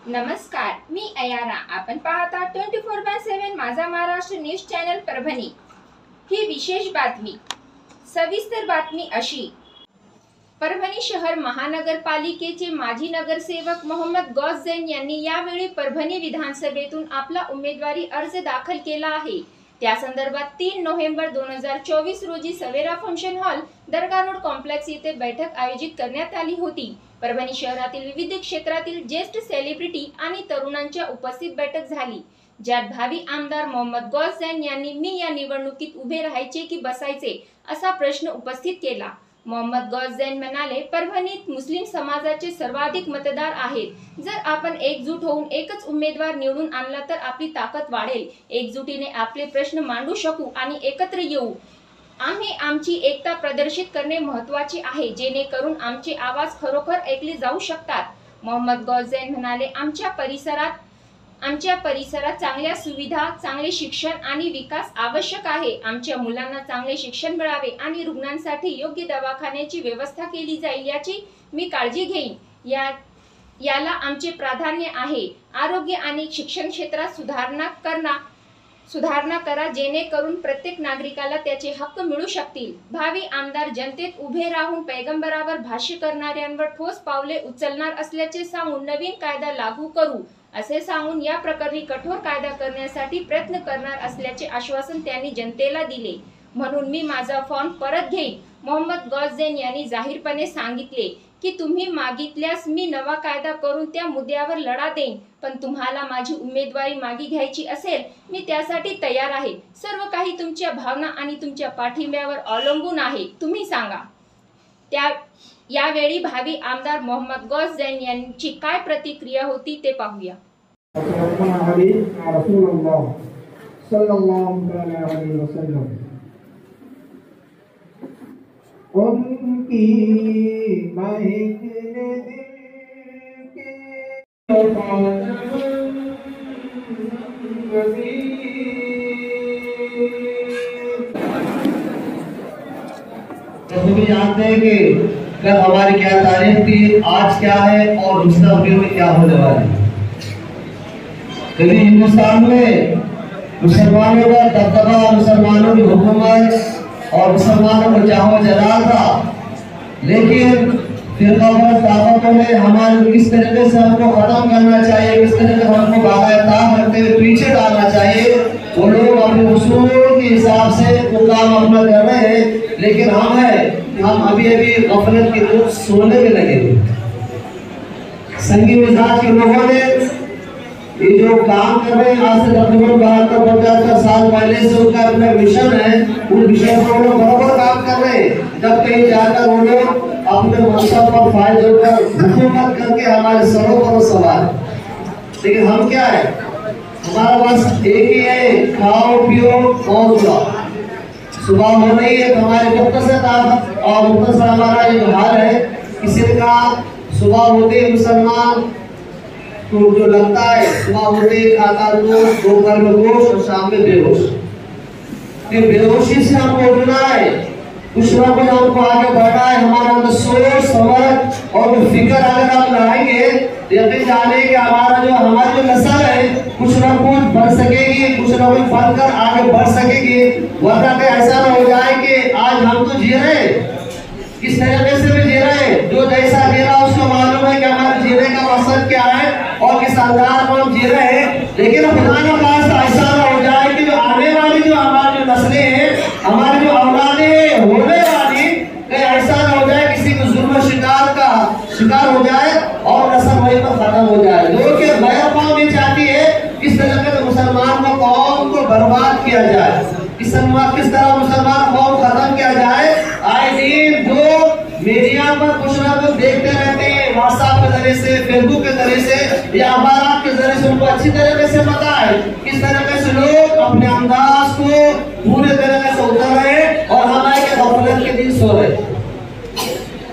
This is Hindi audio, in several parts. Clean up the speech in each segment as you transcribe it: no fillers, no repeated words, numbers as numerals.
नमस्कार, मी अयाना. आपण पाहता 24/7 माझा महाराष्ट्र न्यूज चॅनल परभणी. ही विशेष बातमी. सविस्तर बातमी अशी. परभणी शहर महानगरपालिकेचे माजी नगरसेवक मोहम्मद गौस जैन यांनी यावेळी परभणी विधानसभेतून आपला उमेदवारी अर्ज दाखल केला आहे. त्या संदर्भात 3 नोव्हेंबर 2024 रोजी सवेरा फंक्शन हॉल, दर्गा रोड कॉम्प्लेक्स येथे बैठक आयोजित करण्यात आली होती. परभणी शहरातील विविध क्षेत्रातील ज्येष्ठ सेलिब्रिटी आणि तरुणांच्या उपस्थित बैठक झाली, ज्यात भावी आमदार मोहम्मद गौस जैन यांनी मी या निवडणुकीत उभे राहायचे की बसायचे असा प्रश्न उपस्थित केला. मोहम्मद गौस जैन म्हणाले, परभणीत मुस्लिम समाजाचे सर्वाधिक मतदार आहेत. जर आपण एकजूट होऊन एकच उमेदवार निवडून आणला तर आपली ताकद वाढेल. एकजुटीने आपले प्रश्न मांडू शकू आणि एकत्र येऊ. आम्ही आमची एकता प्रदर्शित करणे महत्त्वाचे आहे, जेणेकरून आमचे आवाज खरोखर ऐकले जाऊ शकतात. मोहम्मद गौस जैन म्हणाले, आमच्या परिसरात चांगल्या सुविधा, चांगले शिक्षण आणि विकास आवश्यक आहे. आमच्या मुलांना चांगले शिक्षण मिळावे आणि रुग्णांसाठी योग्य दवाखान्याची व्यवस्था केली जाईल याची मी काळजी घेईन. याला आमचे प्राधान्य आहे. आरोग्य आणि शिक्षण क्षेत्रात सुधारणा करा, जेणेकरून प्रत्येक नागरिकाला त्याचे हक्क मिळू शकतील. भावी आमदार जनतेत उभे राहून पैगंबरावर भाष्य करणाऱ्यांवर ठोस पावले उचलणार असल्याचे सांगून नवीन कायदा लागू करू असे सांगून या प्रकरणी कठोर कायदा करण्यासाठी प्रयत्न करणार असल्याचे आश्वासन त्यांनी जनतेला दिले. म्हणून मी माझा फॉर्म परत घेईन. मोहम्मद गौस जैन यांनी जाहीरपणे सांगितले की तुम्ही मागितल्यास मी नवा कायदा करून त्या मुद्द्यावर लढा देईन, पण तुम्हाला माझी उमेदवारी मागे घ्यायची असेल मी त्यासाठी तयार आहे. सर्व काही तुमच्या भावना आणि तुमच्या पाठिंब्यावर अवलंबून आहे. तुम्ही सांगा. यावेळी भावी आमदार मोहम्मद गौस जैन यांची काय प्रतिक्रिया होती ते पाहूया. उनकी महकने दिल के तो भी जानते हैं कि कल हमारी क्या तारीख थी, आज क्या है और मुस्तकबिल में क्या होने वाला है. कभी हिंदुस्तान में मुसलमानों का दबदबा, मुसलमानों की हुकूमत और मुसलमानों को चाहो जलाल था, लेकिन फिरकावार ताकतों ने हमारे किस तरीके से हमको खत्म करना चाहिए, किस तरीके से हमको बाकायदा करते हुए पीछे डालना चाहिए, वो लोग अपने उसूल के हिसाब से वो काम अपना कर रहे हैं. लेकिन हम अभी गफलत की नींद सोने में लगे हुए. संगी मिजाज के लोगों ने ये जो काम कर रहे हैं, आज से तकरीबन 72-75 साल पहले से उनका अपना मिशन है, उन विषय पर वो बराबर काम कर रहे हैं. जब कहीं जाकर वो लोग अपने मकसद पर फायद होकर हुकूमत करके हमारे सरों पर सवार. लेकिन हम क्या है, हमारा बस एक ही है, खाओ पियो और जाओ. सुबह हो रही है तो हमारे मुख्तसर ताकत और मुख्तसर हमारा ये हाल है. किसी का सुबह होते मुसलमान तो जो लगता है सुबह होते खाता गोश्त, दोपहर में गोश्त और शाम में बेहोश. बेहोशी से हमको उठना है, कुछ ना कुछ हमको आगे बढ़ना है. हमारा अंदर सोच समझ और फिक्र अगर हम लगाएंगे, यकीन जाने कि हमारी जो नस्ल है कुछ ना कुछ बढ़ सकेगी, कुछ ना कुछ बढ़कर आगे बढ़ सकेगी. वरना ऐसा ना हो जाए कि आज हम तो जी रहे, किस तरीके से भी जी रहे, जो जैसा जी रहा उसको मालूम है कि हमारे जीने का मकसद क्या है और किस अंदाज में हम जी रहे हैं. लेकिन खुदा ना खास्ता ऐसा ना हो जाए कि जो आने वाली जो हमारी जो नस्लें हैं, हमारी जो औलादें होने वाली, ऐसा ना हो जाए किसी को जुल्म शिकार हो जाए और नस्ल वहीं पर खत्म हो जाए. जो कि गैर कौम ये चाहती है किस तरीके से मुसलमान को कौम को बर्बाद किया जाए, किस तरह मुसलमान कौम खत्म किया जाए. आए दिन जो मीडिया पर कुछ ना कुछ देखते रहते हैं, व्हाट्सएप के जरिए से, फेसबुक के जरिए से या अखबार के जरिए से, उनको अच्छी तरीके से पता है किस तरीके से लोग अपने अंदाज को पूरे तरीके से उतर रहे हैं और हमारे के गफलत के दिन सो रहे.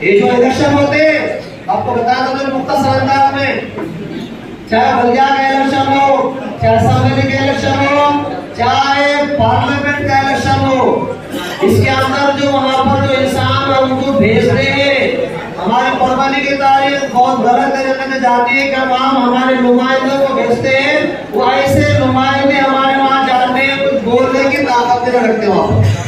ये जो इलेक्शन होते हैं, आपको बता दो मुख्तसर अंदाज में, चाहे बलिया का इलेक्शन हो, चाहे असेंबली का इलेक्शन हो, चाहे पार्लियामेंट का इलेक्शन हो, इसके अंदर जो वहां पर जो इंसान उनको भेज रहे हैं हमारे परवानी की तारीख बहुत गलत तरीके से जाती है कि हम हमारे नुमाइंदों को भेजते हैं, वो ऐसे नुमाइंदे हमारे वहां जाते हैं, कुछ बोलने की ताकत नहीं रखते वहां।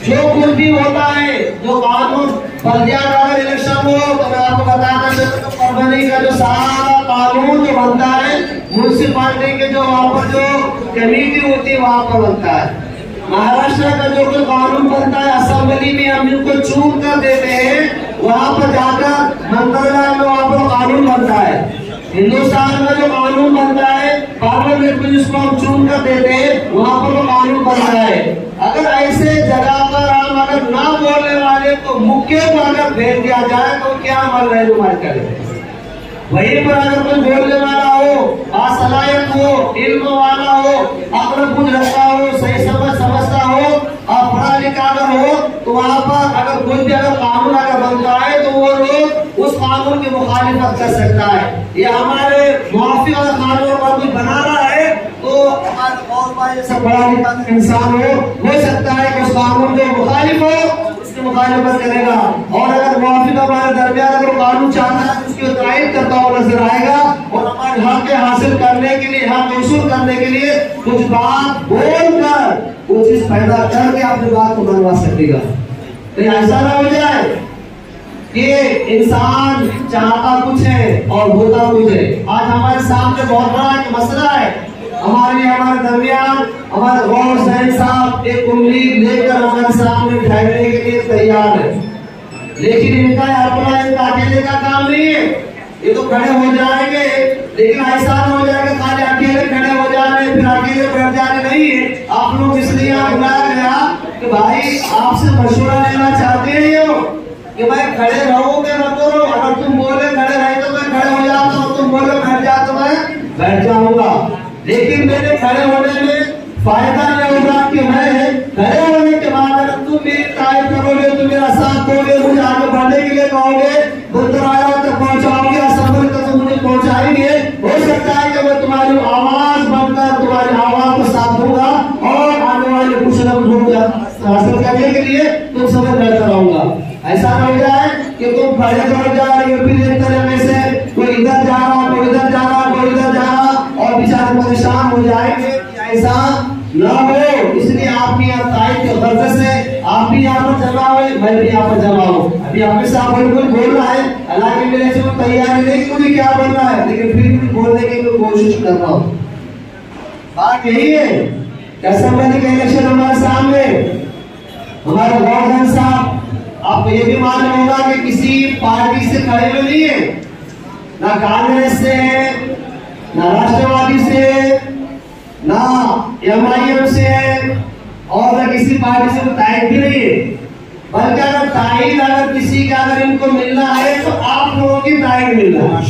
जो कुछ भी होता है, जो कानून पंजाब अगर इलेक्शन हो तो मैं आपको बताना चाहता हूँ, परवानी का जो सारा कानून जो बनता है म्यूनिसिपालिटी के जो वहाँ पर जो कमेटी होती है वहाँ पर बनता है। महाराष्ट्र का जो कोई कानून बनता है असेंबली में हम इनको चून कर देते हैं, वहाँ पर जाकर मंत्रालय में वहाँ पर कानून बनता है। हिंदुस्तान में जो कानून बनता है पार्लियामेंट में जिसको हम चुन कर देते हैं वहाँ पर वो कानून बनता है। अगर ऐसे जगह पर हम अगर ना बोलने वाले को मुक्के पर अगर भेज दिया जाए तो क्या मन रहनुमाई करे। वहीं पर अगर कोई बोलने वाला हो, असलायत हो, इल्म वाला हो, अपना कुछ रखता हो, सही समझता हो और पढ़ा लिखा अगर हो तो वहाँ पर अगर कोई भी अगर कानून अगर बनता है तो वो लोग उस कानून की मुखालिफत कर सकता है। ये हमारे मुआफिक अगर कानून पर कोई बना रहा है तो हमारे और भाई जैसा पढ़ा लिखा इंसान हो सकता है कि उस कानून के मुखालिफ हो, उसकी मुखालिफत करेगा। और अगर मुआफिक हमारे दरमियान अगर कानून चाहता है उसकी तारीफ करता हुआ नजर आएगा और हमारे हक के हासिल करने के लिए, हक वसूल करने के लिए कुछ बात बोलकर वो चीज पैदा करके अपनी बात को मनवा सकेगा। तो ऐसा ना हो जाए कि इंसान चाहता कुछ है और होता कुछ है। आज हमारे सामने बहुत बड़ा एक मसला है, हमारे दरमियान हमारे गौर सैन साहब एक उम्मीद लेकर हमारे सामने बैठने के लिए तैयार है, लेकिन इनका अपना इनका अकेले का काम नहीं है। ये तो खड़े हो जाएंगे लेकिन ऐसा हो जाएगा खाली अकेले खड़े हो जाने फिर अकेले बैठ जाने नहीं है। आप लोग इसलिए बुलाया गया कि भाई आपसे मशवरा लेना चाहते हैं हो कि भाई खड़े रहोगे मत करो, अगर तुम बोले खड़े रहे तो मैं खड़े हो जाता हूँ, तुम बोले बैठ जा तो मैं बैठ जाऊंगा। लेकिन मेरे खड़े होने में फायदा नहीं होगा कि मैं खड़े होने के बाद अगर तुम मेरी तारीफ करोगे, तुम मेरा साथ दोगे, मुझे आगे बढ़ने के लिए कहोगे, बुलंदराया तक पहुंचाओगे, असेंबली तक तो मुझे पहुंचाएंगे। हो सकता है कि मैं तुम्हारी आवाज बनकर तुम्हारी आवाज को साथ दूंगा और आने वाले कुछ न कुछ हासिल करने के लिए तुम समय बैठता रहूंगा। ऐसा ना हो जाए कि तुम खड़े हो जाए फिर एक तरह से कोई इधर जा रहा, कोई इधर जा रहा, कोई इधर जा रहा और बेचारे परेशान हो जाएंगे। ऐसा ना हो, इसलिए आपकी यहाँ तारीफ के गर्ज से आप भी यहाँ पर जमा हुए, मैं भी यहाँ पर जमा हूँ। अभी आपके साथ बिल्कुल बोल रहा है, हालांकि मेरे से तैयारी नहीं कि मुझे क्या बोलना है, लेकिन फिर भी बोलने की मैं कोशिश कर रहा हूँ। बात यही है, असेंबली का इलेक्शन हमारे सामने, हमारे गवर्नर साहब आपको ये भी मालूम होगा कि किसी पार्टी से खड़े हुए नहीं है, ना कांग्रेस से, ना राष्ट्रवादी से, ना एमआईएम से और ना किसी पार्टी से तारीफ भी नहीं है। बल्कि अगर तारीफ अगर किसी का अगर इनको मिलना है तो आप लोगों की तारीफ मिलना है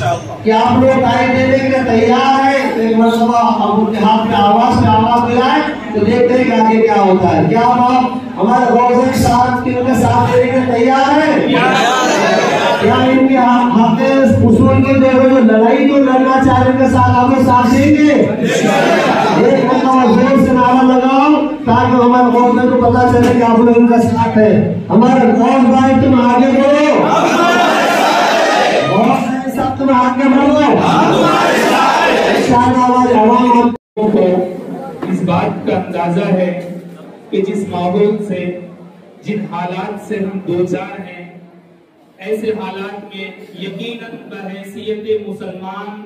कि आप लोग तारीफ देने के लिए तैयार है। तो एक मरतबा हम उनके हाथ पे आवाज मिलाए तो देखते हैं कि आगे क्या होता है। क्या आप हमारे गौरव साथ के उनके साथ देने के लिए तैयार है? क्या इनके हाथ में उसूल की जो लड़ाई जो लड़ना चाह रहे साथ आप लोग साथ देंगे? एक मरतबा जोर से नारा लगाओ ताकि हमारे गौरव को पता चले कि आप लोग उनका साथ है। हमारे गौरव भाई तुम आगे बढ़ो, सब तुम आगे बढ़ो, इस बात का अंदाजा है कि जिस माहौल से, जिन हालात से हम दो चार हैं, ऐसे हालात में यकीनन बहैसियत मुसलमान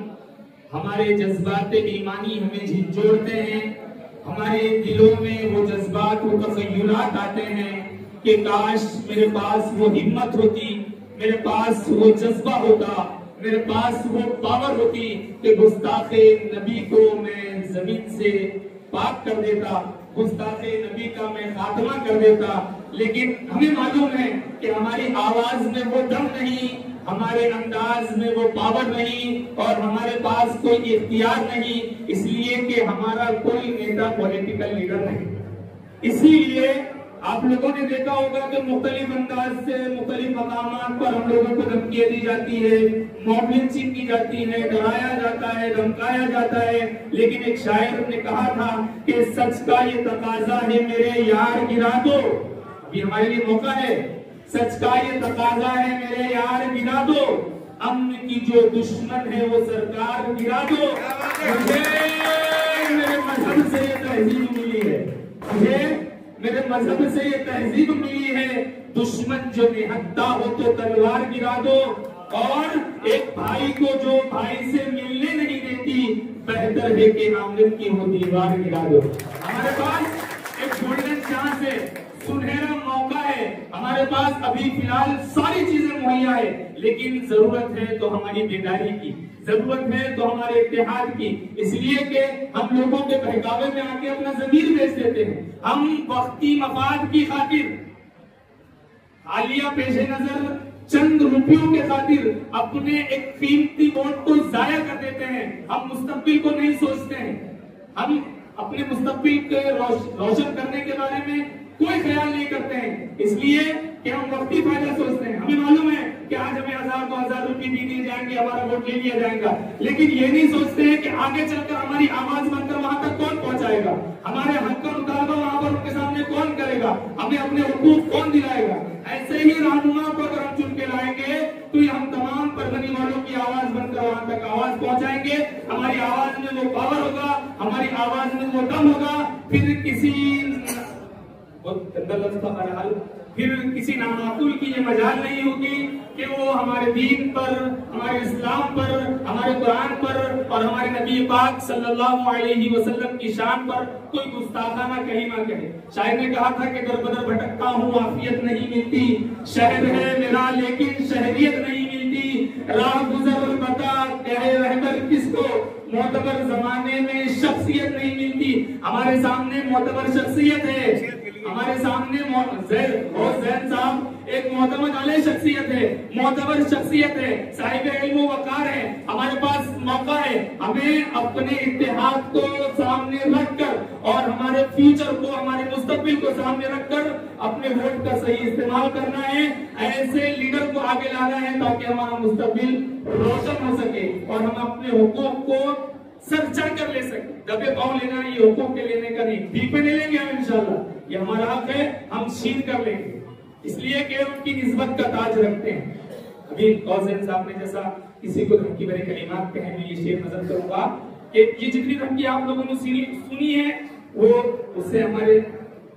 हमारे जज्बात ईमानी हमें झिझोड़ते हैं। हमारे दिलों में वो जज्बात, वो तखय्युलात आते हैं कि काश मेरे पास वो हिम्मत होती, मेरे पास वो जज्बा होता, मेरे पास वो पावर होती कि गुस्ताखे नबी को मैं जमीन से पाक कर देता, गुस्ताखे नबी का मैं खात्मा कर देता। लेकिन हमें मालूम है कि हमारी आवाज में वो दम नहीं, हमारे अंदाज में वो पावर नहीं और हमारे पास कोई इख्तियार नहीं, इसलिए कि हमारा कोई नेता पॉलिटिकल लीडर नहीं। इसीलिए आप लोगों ने देखा होगा कि मुख्तलिफ अंदाज से मुख्तलिफ मकामात पर हम लोगों को धमकियां दी जाती है, मॉबलिंचिंग की जाती है, डराया जाता है, धमकाया जाता है। लेकिन एक शायर ने कहा था कि सच का ये तकाजा है मेरे यार गिरा दो। ये हमारे लिए मौका है सच का ये तकाजा है मेरे यार गिरा दो, अमन की जो दुश्मन है वो सरकार गिरा दो। मुझे मेरे मजहब से ये तहजीब मिली है, मुझे मेरे मजहब से ये तहजीब मिली है, दुश्मन जो निहत्ता हो तो तलवार गिरा दो, और एक भाई को जो भाई से मिलने नहीं देती बेहतर है कि आंगन की हो दीवार गिरा दो। हमारे पास एक गोल्डन चांस है, सुनहरा मौका है, हमारे पास अभी फिलहाल सारी चीजें मुहैया है, लेकिन जरूरत है तो हमारी बेदारी की, जरूरत है तो हमारे इत्तेहाद की। इसलिए कि हम लोगों के बहकावे में आके अपना जमीर बेच देते हैं, हम वक्ती मफाद की खातिर, हालिया पेशे नजर चंद रुपयों के खातिर अपने एक कीमती वोट को जाया कर देते हैं। हम मुस्तकबिल को नहीं सोचते हैं, हम अपने मुस्तकबिल के रोशन करने के बारे में कोई ख्याल नहीं करते हैं, इसलिए कि हम वक्ती फायदा सोचते हैं। हमें मालूम है कि आज हमें 1000-2000 रुपए दे दिए जाएंगे, हमारा वोट ले लिया जाएगा, लेकिन ये नहीं सोचते हैं कि आगे चलकर हमारी आवाज बनकर वहां तक कौन पहुंचाएगा, हमारे हक का मुतालबा वहां पर उनके सामने कौन करेगा, हमें अपने हुकूक कौन दिलाएगा। ऐसे ही रहनुमा को अगर हम चुन के लाएंगे तो हम तमाम परभनी वालों की आवाज बनकर वहां तक आवाज पहुंचाएंगे। हमारी आवाज में वो पावर होगा, हमारी आवाज में वो दम होगा, फिर किसी फिर किसी नामाकुल की ये मजाल नहीं होगी कि वो हमारे दीन पर, हमारे इस्लाम पर, हमारे कुरान पर और हमारे नबी पाक सल्लल्लाहु अलैहि वसल्लम की शान पर कोई गुस्ताखाना कहीं ना कहे। शायर ने कहा था कि दर बदर भटकता हूँ, आफियत नहीं मिलती, शहर है मेरा लेकिन शहरियत नहीं मिलती, राह गुजर बता कहे रहबर किसको, मोतबर जमाने में शख्सियत नहीं मिलती। हमारे सामने मोतबर शख्सियत है, हमारे सामने जैन साहब एक मोतबर वाले शख्सियत है, मोतबर शख्सियत है, साहिब इल्म व वकार है। हमारे पास मौका है, हमें अपने इत्तेहाद को सामने रखकर और हमारे फ्यूचर को, हमारे मुस्तकबिल को सामने रखकर अपने वोट का सही इस्तेमाल करना है, ऐसे लीडर को आगे लाना है ताकि हमारा मुस्तकबिल रोशन हो सके और हम अपने हुकूक को सर चढ़ कर ले सके। दबे पांव लेना ये हुकूक के लेने का नहीं, दी पे ले लेंगे हम इंशाल्लाह, ये हमारा हक है, हम छीन कर लेंगे, इसलिए कि उनकी निस्बत का ताज रखते हैं। अभी कौज़ैन साहब ने जैसा किसी को धमकी भरे कलिमात कहे, मैं ये शेर नजर करूंगा कि ये जितनी धमकी आप लोगों ने सुनी है वो उससे हमारे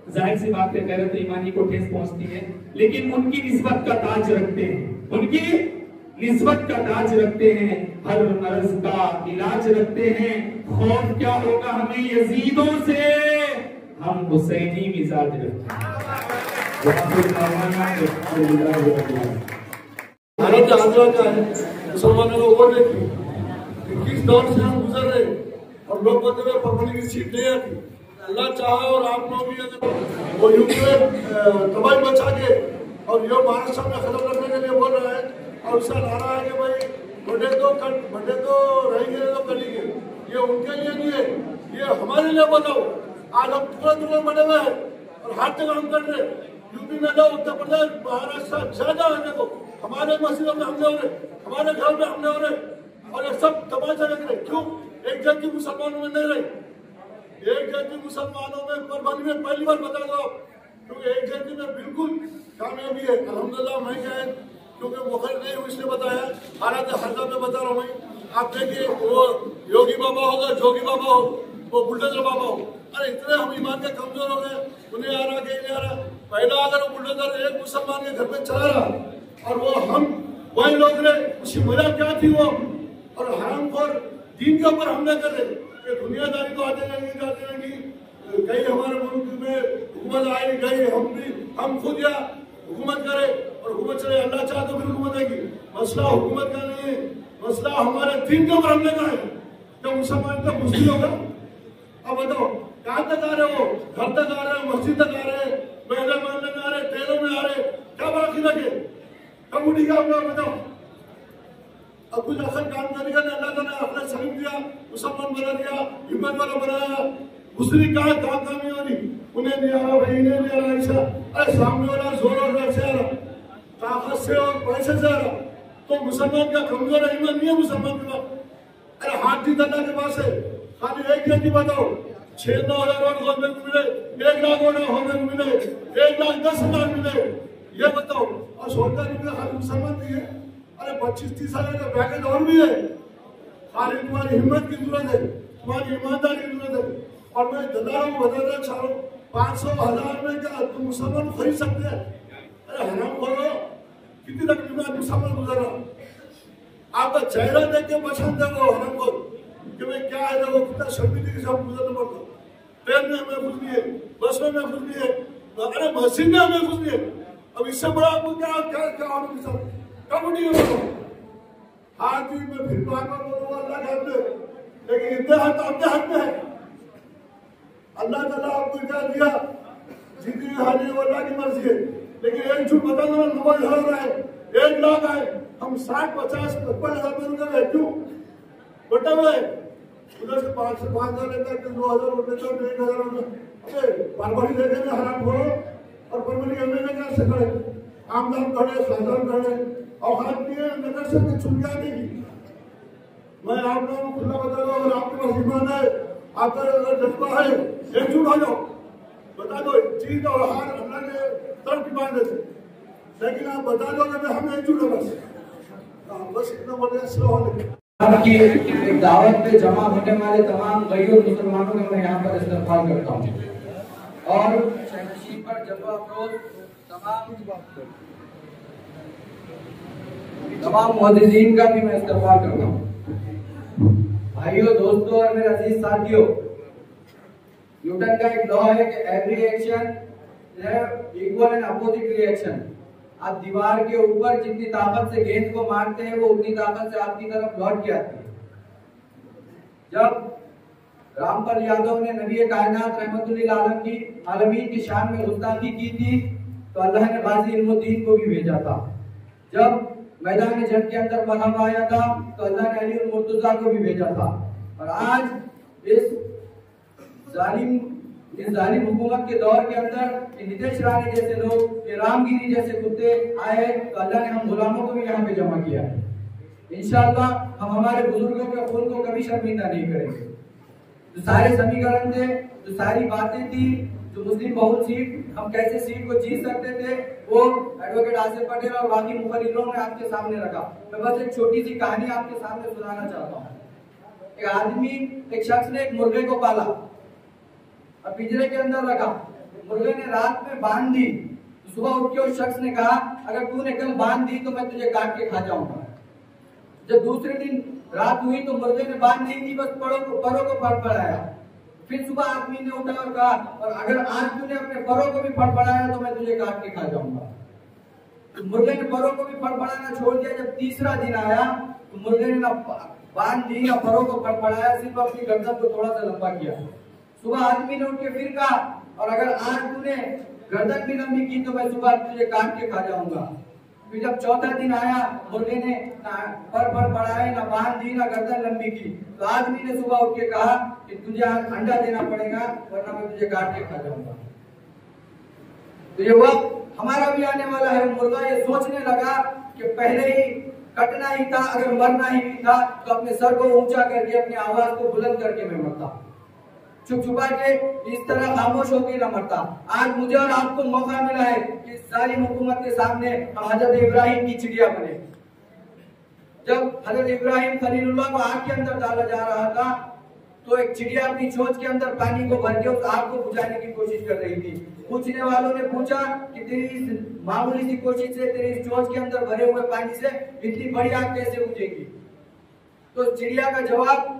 जाहिर सी बात है गैरत ईमानी को ठेस पहुंचती है, लेकिन उनकी निस्बत का ताज रखते हैं, उनकी निस्बत का ताज रखते हैं, हर मर्ज का इलाज रखते हैं। खौफ क्या होगा हमें यजीदों से, हम हुसैनी मिजाज रखते हैं। भारत आंदोलन का है, मुसलमानों को वोट देती, किस दौर से हम गुजर रहे और लोग कहते हुए परभनी की सीट नहीं आती। अल्लाह चाहे और आप लोग भी अगर वो यूपी में तबाही बचा के और ये महाराष्ट्र में खत्म करने के लिए बोल रहा है और उसका नारा है कि भाई बड़े तो रहेंगे तो करेंगे, ये उनके लिए नहीं है, ये हमारे लिए बताओ। आज हम तुरंत बने हुए हैं और हाथ से काम कर रहे, यूपी में जाओ, उत्तर प्रदेश, महाराष्ट्र ज्यादा है, देखो हमारे मस्जिदों में हमले हो रहे, हमारे घर में हमले हो रहे और ये सब तमाशा लग रहे। क्यों? एक जाति मुसलमानों में नहीं रही, एक जाति मुसलमानों में परभनी में पहली बार बता दो, क्योंकि एक जाति में बिल्कुल कामयाबी है अल्हम्दुलिल्लाह। मैं क्या है क्योंकि मुखर नहीं हूँ इसलिए बताया, हालात हरदा में बता रहा हूँ मैं। आप देखिए वो योगी बाबा होगा, जोगी बाबा हो, वो बुलडोजर बाबा हो, अरे इतने हम ईमान के कमजोर हो गए, उन्हें आ रहा नहीं आ रहा। पहला अगर वो बुलडोजर एक मुसलमान के घर में चला रहा और वो हम वही लोग रहे, उसकी वजह क्या थी वो, और हरामखोर दीन के ऊपर हमले कर रहे कि दुनियादारी तो आते रहेंगी जाते रहेंगी, कहीं हमारे मुल्क में हुकूमत आएगी, कहीं हम खुद या हुकूमत करे और हुकूमत चले, अल्लाह चाहे तो फिर हुकूमत आएगी। मसला हुकूमत का नहीं है, मसला हमारे दीन के ऊपर हमले का है। तो मुसलमान तो मुस्लिम होगा। अब बताओ कहाँ तक आ रहे हो, घर तक आ रहे हो, मस्जिद तक आ रहे, पहले मानने में आ रहे, तेलों में आ रहे, क्या बाकी लगे, कब उठेगा आप लोग बताओ। अब कुछ असल काम करेगा ना, अल्लाह ने अपना सलीम दिया, मुसलमान बना दिया, हिम्मत वाला बनाया, दूसरी कहा काम नहीं हो रही, उन्हें नहीं आ रहा, भाई इन्हें नहीं आ रहा, ऐसा अरे सामने वाला जोर और से आ रहा, ताकत से और पैसे से आ रहा, तो मुसलमान का कमजोर है, ईमान नहीं है मुसलमान के पास। अरे हाथ जीत अल्लाह के पास है, खाली एक व्यक्ति बताओ 6-9 हज़ार वोट होने को मिले, 1 लाख वोट होने को मिले, 1,10,000 मिले, ये बताओ, और 14 रुपये खाली मुसलमान दिए, अरे 25-30 हजार का पैकेज और भी है। खाली तुम्हारी हिम्मत की जरूरत है, तुम्हारी ईमानदारी की जरूरत है। और मैं दलालों को बताना चाह रहा हूँ, 500,000 में क्या तुम मुसलमान खरीद सकते हैं? अरे हराम खोलो, कितनी तकलीफ में मुसलमान गुजर रहा। आपका चेहरा देख के पसंद है वो हराम खोल कि भाई क्या है, वो कितना शर्मिंदगी के साथ गुजरना पड़ता। ट्रेन में हमें घुस गए, बस में हमें घुस गए, अरे मस्जिद में हमें घुस गए। अब इससे बड़ा आपको क्या क्या क्या होने के साथ कब नहीं होगा। हाथ भी मैं फिर बार बोलूंगा अल्लाह के हाथ में, लेकिन इतने हाथ अपने हाथ में है। अल्लाह ताला आपको क्या दिया, जितनी हानि वो अल्लाह की मर्जी है। लेकिन एक झूठ बता दो, 90,000 आए, 1 लाख आए, हम 60, 50, 55 हजार में क्यों बटा हुआ है? उधर से 5 से 5 हजार लेता है, 2,000 लेता है, 1,000। बारबारी देखे में हराम खोलो और परमनी एमएलए कैसे खड़े, आमदार खड़े, साधारण खड़े, और हाथ में नगर से चुनिया नहीं की। मैं आप लोगों को खुला बता रहा हूँ, अगर आपके पास ईमान है, आपका अगर जज्बा है, एकजुट हो जाओ, बता दो जीत और हार अल्लाह के तरफ की बात है। लेकिन आप बता दो कि हम एकजुट है, बस इतना बोलने से होने आपकी एक दावत पे जमा होने वाले तमाम गैर मुसलमानों का मैं यहाँ पर इस्तकबाल करता हूँ, और शहनशीन पर जलवा अफरोज तमाम मुअज्जिज़ीन का भी मैं इस्तकबाल करता हूँ। भाइयों, दोस्तों और मेरे अजीज साथियों, न्यूटन का एक लॉ है कि every action equal and opposite reaction. आप दीवार के ऊपर जितनी ताकत से गेंद को मारते हैं, वो उतनी ताकत से आपकी तरफ लौट के आती है। जब रामपाल यादव ने नबी कायनात रहमतुल्लिल आलमीन की शान में गुस्ताखी की थी, तो अल्लाह ने गाजी इल्मुद्दीन को भी भेजा था। जब मैदान जंग के अंदर मरहम आया था, तो अल्लाह ने अली मुर्तजा को भी भेजा था। और आज इस जालिम हुकूमत के दौर के अंदर नितेश राणे जैसे लोग, रामगिरी जैसे कुत्ते आए, तो अल्लाह ने हम गुलामों को भी यहाँ पे जमा किया है। इंशाअल्लाह हम हमारे बुजुर्गों के खून को कभी शर्मिंदा नहीं करेंगे। जो सारे समीकरण थे, जो सारी बातें थी, जो मुस्लिम बहुल सीट, हम कैसे सीट को जीत सकते थे, वो एडवोकेट आसिफ पटेल और बाकी मुखर्रिरों ने आपके सामने रखा। मैं बस एक छोटी सी कहानी आपके सामने सुनाना चाहता हूँ। एक आदमी, एक शख्स ने एक मुर्गे को पाला और पिंजरे के अंदर रखा। मुर्गे ने रात में बांध दी, तो सुबह उठ के उस शख्स ने कहा, अगर तूने कल बांध दी तो मैं तुझे काट के खा जाऊंगा। जब दूसरे दिन रात हुई तो मुर्गे ने बांध दी थी, बस परों को फड़फड़ाया। फिर सुबह आदमी ने उठा और कहा, और अगर आज तूने अपने परों को भी फड़फड़ाया तो मैं तुझे काट के खा जाऊंगा। तो मुर्गे ने परों को भी फड़फड़ाना छोड़ दिया। जब तीसरा दिन आया तो मुर्गे ने ना बांध दी ना परों को फड़फड़ाया, सिर्फ अपनी गर्दन को थोड़ा सा लंबा किया। सुबह आदमी ने उठ के फिर कहा, और अगर आज तूने गर्दन भी लंबी की तो मैं सुबह तुझे काट के खा जाऊंगा। फिर जब चौथा दिन आया, मुर्गे ने पर बढ़ाए, ना बांध दी, ना गर्दन लंबी की, तो आदमी ने सुबह उठ के कहा कि तुझे आज अंडा देना पड़ेगा, वरना मैं तुझे काट के खा जाऊंगा। तो ये वक्त हमारा भी आने वाला है। मुर्गा ये सोचने लगा कि पहले ही कटना ही था, अगर मरना ही था तो अपने सर को ऊंचा करके, अपनी आवाज को बुलंद करके मैं मरता, छुप छुपा के इस तरह खामोश होकर न मरता। आज मुझे और आपको मौका मिला है कि जालिम हुकूमत के सामने हम हजरत इब्राहिम की चिड़िया बने। जब हजरत इब्राहिम खलीलुल्लाह को आग के अंदर डाला जा रहा था, तो एक चिड़िया अपनी चोंच के अंदर पानी को भर के उस आग को बुझाने की कोशिश कर रही थी। पूछने वालों ने पूछा कि तेरी इस मामूली सी कोशिश से, तेरी इस चोंच के अंदर भरे हुए पानी से इतनी बड़ी आग कैसे बुझेगी? तो चिड़िया का जवाब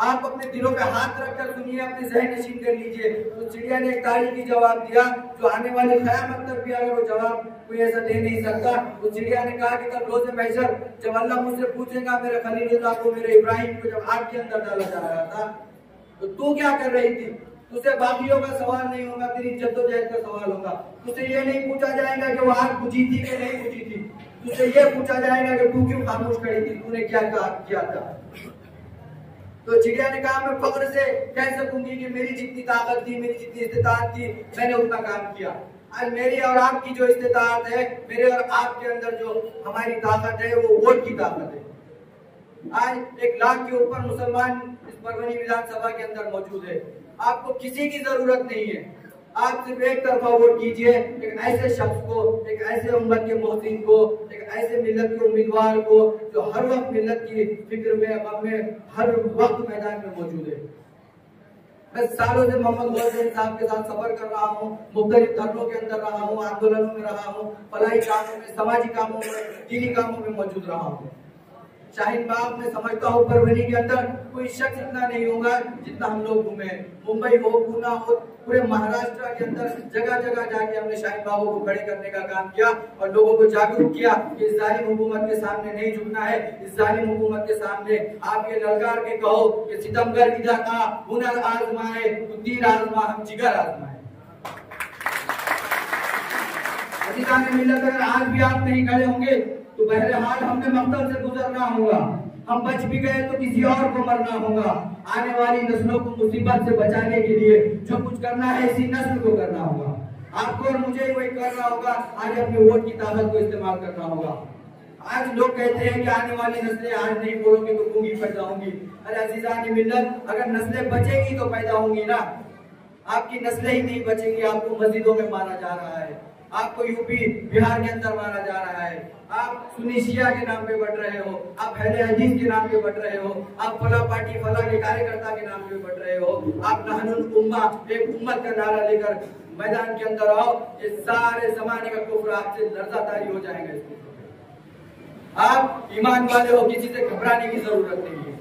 आप अपने दिलों पे हाथ रखकर सुनिए, अपने ज़हन नशीन कर लीजिए। तो चिड़िया ने एक तारीखी जवाब दिया, जो आने वाले क़यामत तक भी अगर वो जवाब कोई ऐसा दे नहीं सकता। तो चिड़िया ने कहा कि कल रोज़े महशर जब अल्लाह मुझसे पूछेगा, मेरे खलीलुल्लाह को, मेरे इब्राहिम को जब आग के अंदर डाला जा रहा था तो तू क्या कर रही थी? तुझसे बाकियों का सवाल नहीं होगा, तेरी जद्दोजहद का सवाल होगा। तुझसे ये नहीं पूछा जाएगा कि वो आग बुझी थी कि नहीं बुझी थी। तुझसे ये पूछा जाएगा कि तू क्यों खामोश खड़ी थी, तूने क्या किया था। तो चिड़िया ने कहा, मैं फख्र से कह सकूंगी कि मेरी जितनी ताकत थी, मेरी जितनी इस्तेताअत थी, मैंने उतना काम किया। आज मेरी और आपकी जो इस्तेताअत है, मेरे और आपके अंदर जो हमारी ताकत है, वो वोट की ताकत है। आज 1 लाख के ऊपर मुसलमान इस परभनी विधानसभा के अंदर मौजूद है। आपको किसी की जरूरत नहीं है, आप सिर्फ एक तरफा वोट कीजिए, एक ऐसे शख्स को, एक ऐसे उम्मत के मोहसिन को, एक ऐसे मिल्लत के उम्मीदवार को जो हर वक्त मिल्लत की फिक्र में, गम में, हर वक्त मैदान में मौजूद है। मैं सालों से मोहम्मद गौहर साहब के साथ सफर कर रहा हूँ, मुख्तलिफ धर्मों के अंदर रहा हूँ, आंदोलनों में रहा हूँ, फलाही कामों में, समाजी कामों में, दीनी कामों में मौजूद रहा हूँ। शाहीन बाग में समझता हूँ परभनी के अंदर कोई शख्स इतना नहीं होगा जितना हम लोग घूमे। मुंबई हो, पूना हो, पूरे महाराष्ट्र के अंदर जगह जगह जाके हमने शाहीन बागों को खड़े करने का काम किया और लोगों को जागरूक किया कि इस जालिम हुकूमत के सामने नहीं झुकना है। इस जालिम हुकूमत के सामने आप ये ललकार के कहो कि सितमगर इधर आ, हुनर आजमाए, तो तीर आजमा, हम जिगर आजमाए। अजीज़ान मिल्लत, अगर आज भी आप नहीं खड़े होंगे तो बहरहाल हमने मकतल से गुजरना होगा। हम बच भी गए तो किसी और को मरना होगा। आने वाली नस्लों को मुसीबत से बचाने के लिए जो कुछ करना है इसी नस्ल को करना होगा। आपको और मुझे वही करना होगा। आज अपने वोट की ताकत को इस्तेमाल करना होगा। आज लोग कहते हैं कि आने वाली नस्लें आज नहीं बोलोगे तो गूंगी पैदा होंगी। अरे अजीज़ान मिल्लत, अगर नस्लें बचेंगी तो पैदा होंगी ना। आपकी नस्लें ही नहीं बचेंगी। आपको मस्जिदों में मारा जा रहा है, आपको यूपी बिहार के अंदर मारा जा रहा है, आप सुन्नी शिया के नाम पे बढ़ रहे हो, आप अहले हदीस के नाम पे बढ़ रहे हो, आप फला पार्टी फला के कार्यकर्ता के नाम पे बढ़ रहे हो। आप नहनुल उम्मा, एक उम्मत का नारा लेकर मैदान के अंदर आओ। ये सारे जमाने का कुफ्र आपसे लर्ज़ातारी हो जाएगा। आप ईमान वाले हो, किसी से घबराने की जरूरत नहीं है।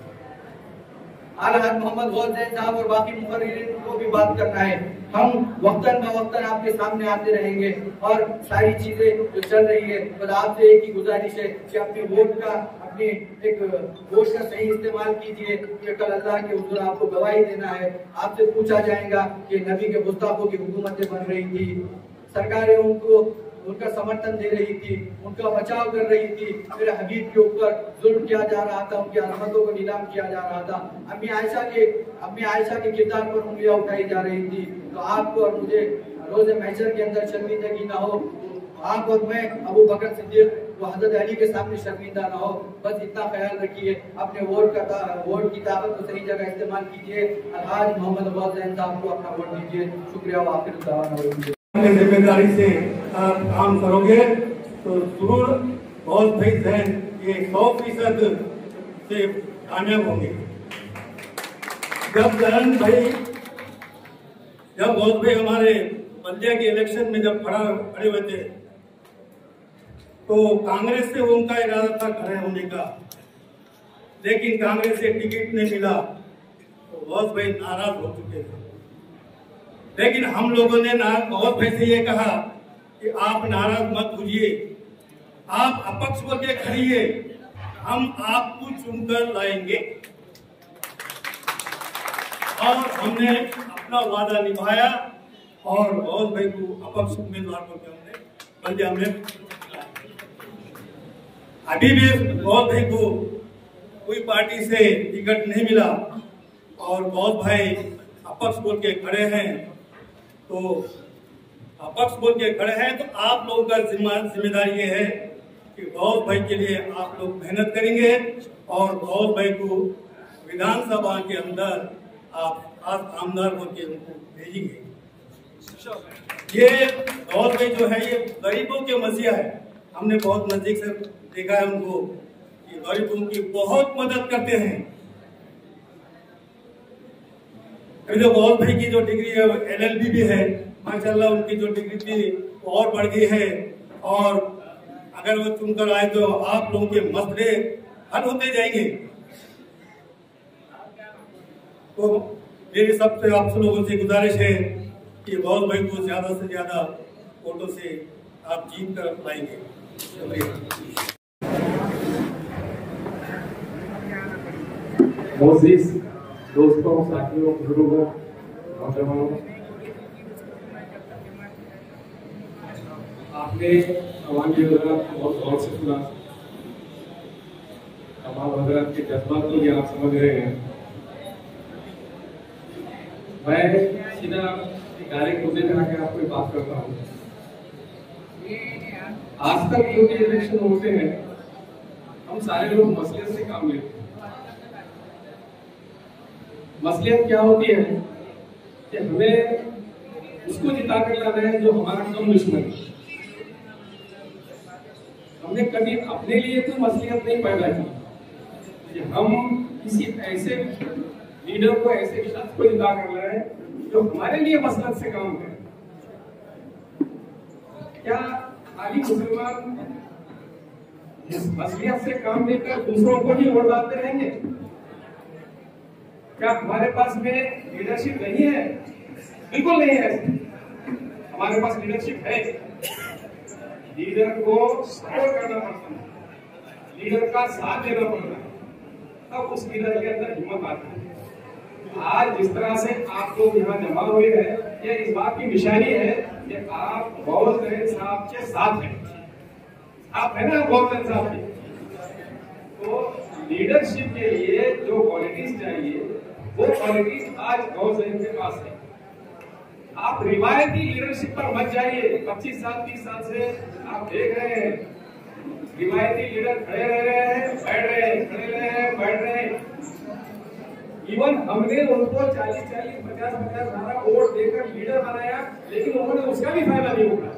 आला मोहम्मद गौहर साहब और बाकी मुकर्रिरीन को भी बात करना है। हम वक्तन ब वक्तन आपके सामने आते रहेंगे और सारी चीजें जो चल रही है, बस आपसे एक ही गुजारिश है कि अपने वोट का, अपने एक वोट का सही इस्तेमाल कीजिए। कि कल अल्लाह के हुज़ूर आपको गवाही देना है। आपसे पूछा जाएगा कि नबी के गुस्ताखों की हुकूमतें बन रही थी, सरकारें उनको उनका समर्थन दे रही थी, उनका बचाव कर रही थी, मेरे हबीब के ऊपर जुल्म किया जा रहा था, उनकी अजमतों को नीलाम किया जा रहा था, अम्मी आयशा के किरदार पर उंगलियां उठाई जा रही थी। तो आपको और मुझे रोज़े महशर के अंदर शर्मिंदगी ना हो। आप और मैं अबू बकर सिद्दीक वो हजरत अली के सामने शर्मिंदा ना हो। बस इतना ख्याल रखिए, अपने वोट की ताकत को सही जगह इस्तेमाल कीजिए। आज मोहम्मद गौहर साहब को अपना वोट दीजिए। शुक्रिया। वाक़िर जिम्मेदारी से काम करोगे तो जरूर बहुत भाई जहन ये 100% से कामयाब होंगे। जब बहुत भाई हमारे बल्दिया के इलेक्शन में जब खड़े हुए थे तो कांग्रेस से उनका इरादा था खड़े होने का, लेकिन कांग्रेस से टिकट नहीं मिला तो बहुत भाई नाराज हो चुके थे। लेकिन हम लोगों ने बहुत भाई से ये कहा कि आप नाराज मत होइए, आप अपक्ष बोल के खड़िए, हम आपको चुनकर लाएंगे। और हमने अपना वादा निभाया और बहुत भाई को अपक्ष उम्मीदवार को हमने बल्दिया में। अभी भी बहुत भाई को कोई पार्टी से टिकट नहीं मिला और बहुत भाई अपक्ष बोल के खड़े हैं। तो अपक्ष बोल के खड़े हैं तो आप लोगों का जिम्मेदारी ये है कि बहुत भाई के लिए आप लोग मेहनत करेंगे और बहुत भाई को विधानसभा के अंदर आप आमदार बोल के उनको भेजेंगे। ये बहुत भाई जो है ये गरीबों के मसीहा है। हमने बहुत नजदीक से देखा है उनको, ये गरीबों की बहुत मदद करते हैं। जो बहुत भाई की जो डिग्री है LLB भी है, माशाल्लाह उनकी जो डिग्री थी वो और बढ़ गई है। और अगर वो चुनकर आए तो आप लोगों के मसले हल होते जाएंगे। तो मेरी सबसे आप लोगों से गुजारिश है कि बहुत भाई को ज्यादा से ज्यादा वोटों से आप जीत कर लाएंगे। दोस्तों, साथियों, बुजुर्गों, नौजवानों, आपने आवाम की हजरात को बहुत गौर से सुना। तमाम हजरात के जज्बात को भी आप समझ रहे हैं। मैं सीधा डायरेक्ट मुद्दे में आके आपको बात करता हूँ। आज तक जो भी इलेक्शन होते हैं हम सारे लोग मसलियत से काम लेते हैं। मसलियत क्या होती है कि हमें उसको जिता कर लाना है जो हमारा कम दुश्मन है। हमने कभी अपने लिए कोई मसलियत नहीं पैदा की कि हम किसी ऐसे लीडर को, ऐसे शख्स को जिता कर लाए जो हमारे लिए मसलत से काम करे। क्या खाली मुसलमान इस मसलियत से काम लेकर दूसरों को ही वोट डालते रहेंगे? क्या हमारे पास में लीडरशिप नहीं है? बिल्कुल नहीं है। हमारे पास लीडरशिप है। लीडर को सपोर्ट करना पड़ता है, लीडर का साथ देना पड़ता है, तब उस लीडर के अंदर हिम्मत आती है। आज जिस तरह से आप लोग यहाँ जमा हुए हैं, यह इस बात की निशानी है कि आप गौर साहब के साथ हैं। आप है ना गौर साहब की? तो लीडरशिप के लिए जो क्वालिटीज चाहिए वो क्वालिटीज आज गौर के पास है। आप रिवायती लीडरशिप पर मत जाइए। 25 साल 30 साल से आप देख रहे हैं रिवायती लीडर खड़े रह रहे हैं, बैठ रहे हैं, खड़े रहे हैं, बैठ रहे हैं। इवन हमने उनको 40-40, 50-50 सारा वोट देकर लीडर बनाया, लेकिन उन्होंने उसका भी फायदा नहीं उठाया।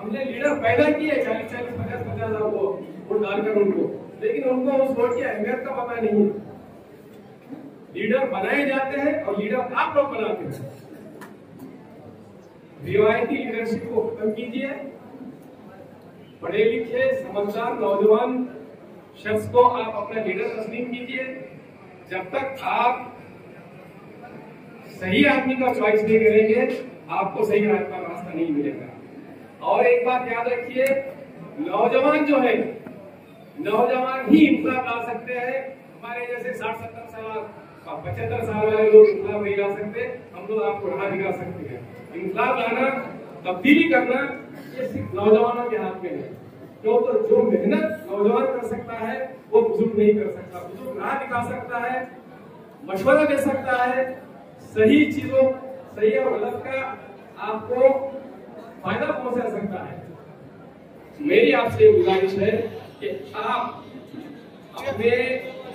हमने लीडर पैदा किए 40-40, 50-50 वोट डालकर उनको, लेकिन उनको उस वोट की अहमियत का पता नहीं है। लीडर बनाए जाते हैं और लीडर आप लोग बनाते हैं। रिवायती लीडरशिप को खत्म कीजिए। पढ़े लिखे समझदार नौजवान शख्स को आप अपना लीडर तस्लीम कीजिए। जब तक आप सही आदमी का चॉइस नहीं करेंगे, आपको सही रास्ता नहीं मिलेगा। और एक बात याद रखिए, नौजवान जो है, नौजवान ही इंकलाब ला सकते हैं। हमारे जैसे 60-70 साल 75 साल वाले लोग इंकलाब नहीं ला सकते, हम लोग आपको राह दिखा सकते हैं। इंकलाब लाना, तब्दीली करना, ये सिर्फ नौजवानों के हाथ में है। क्यों? तो जो मेहनत नौजवान कर सकता है वो बुजुर्ग नहीं कर सकता। बुजुर्ग राह दिखा सकता है, मशवरा दे सकता है, सही चीजों, सही और गलत का आपको फायदा पहुंचा सकता है। मेरी आपसे गुजारिश है कि आप अपने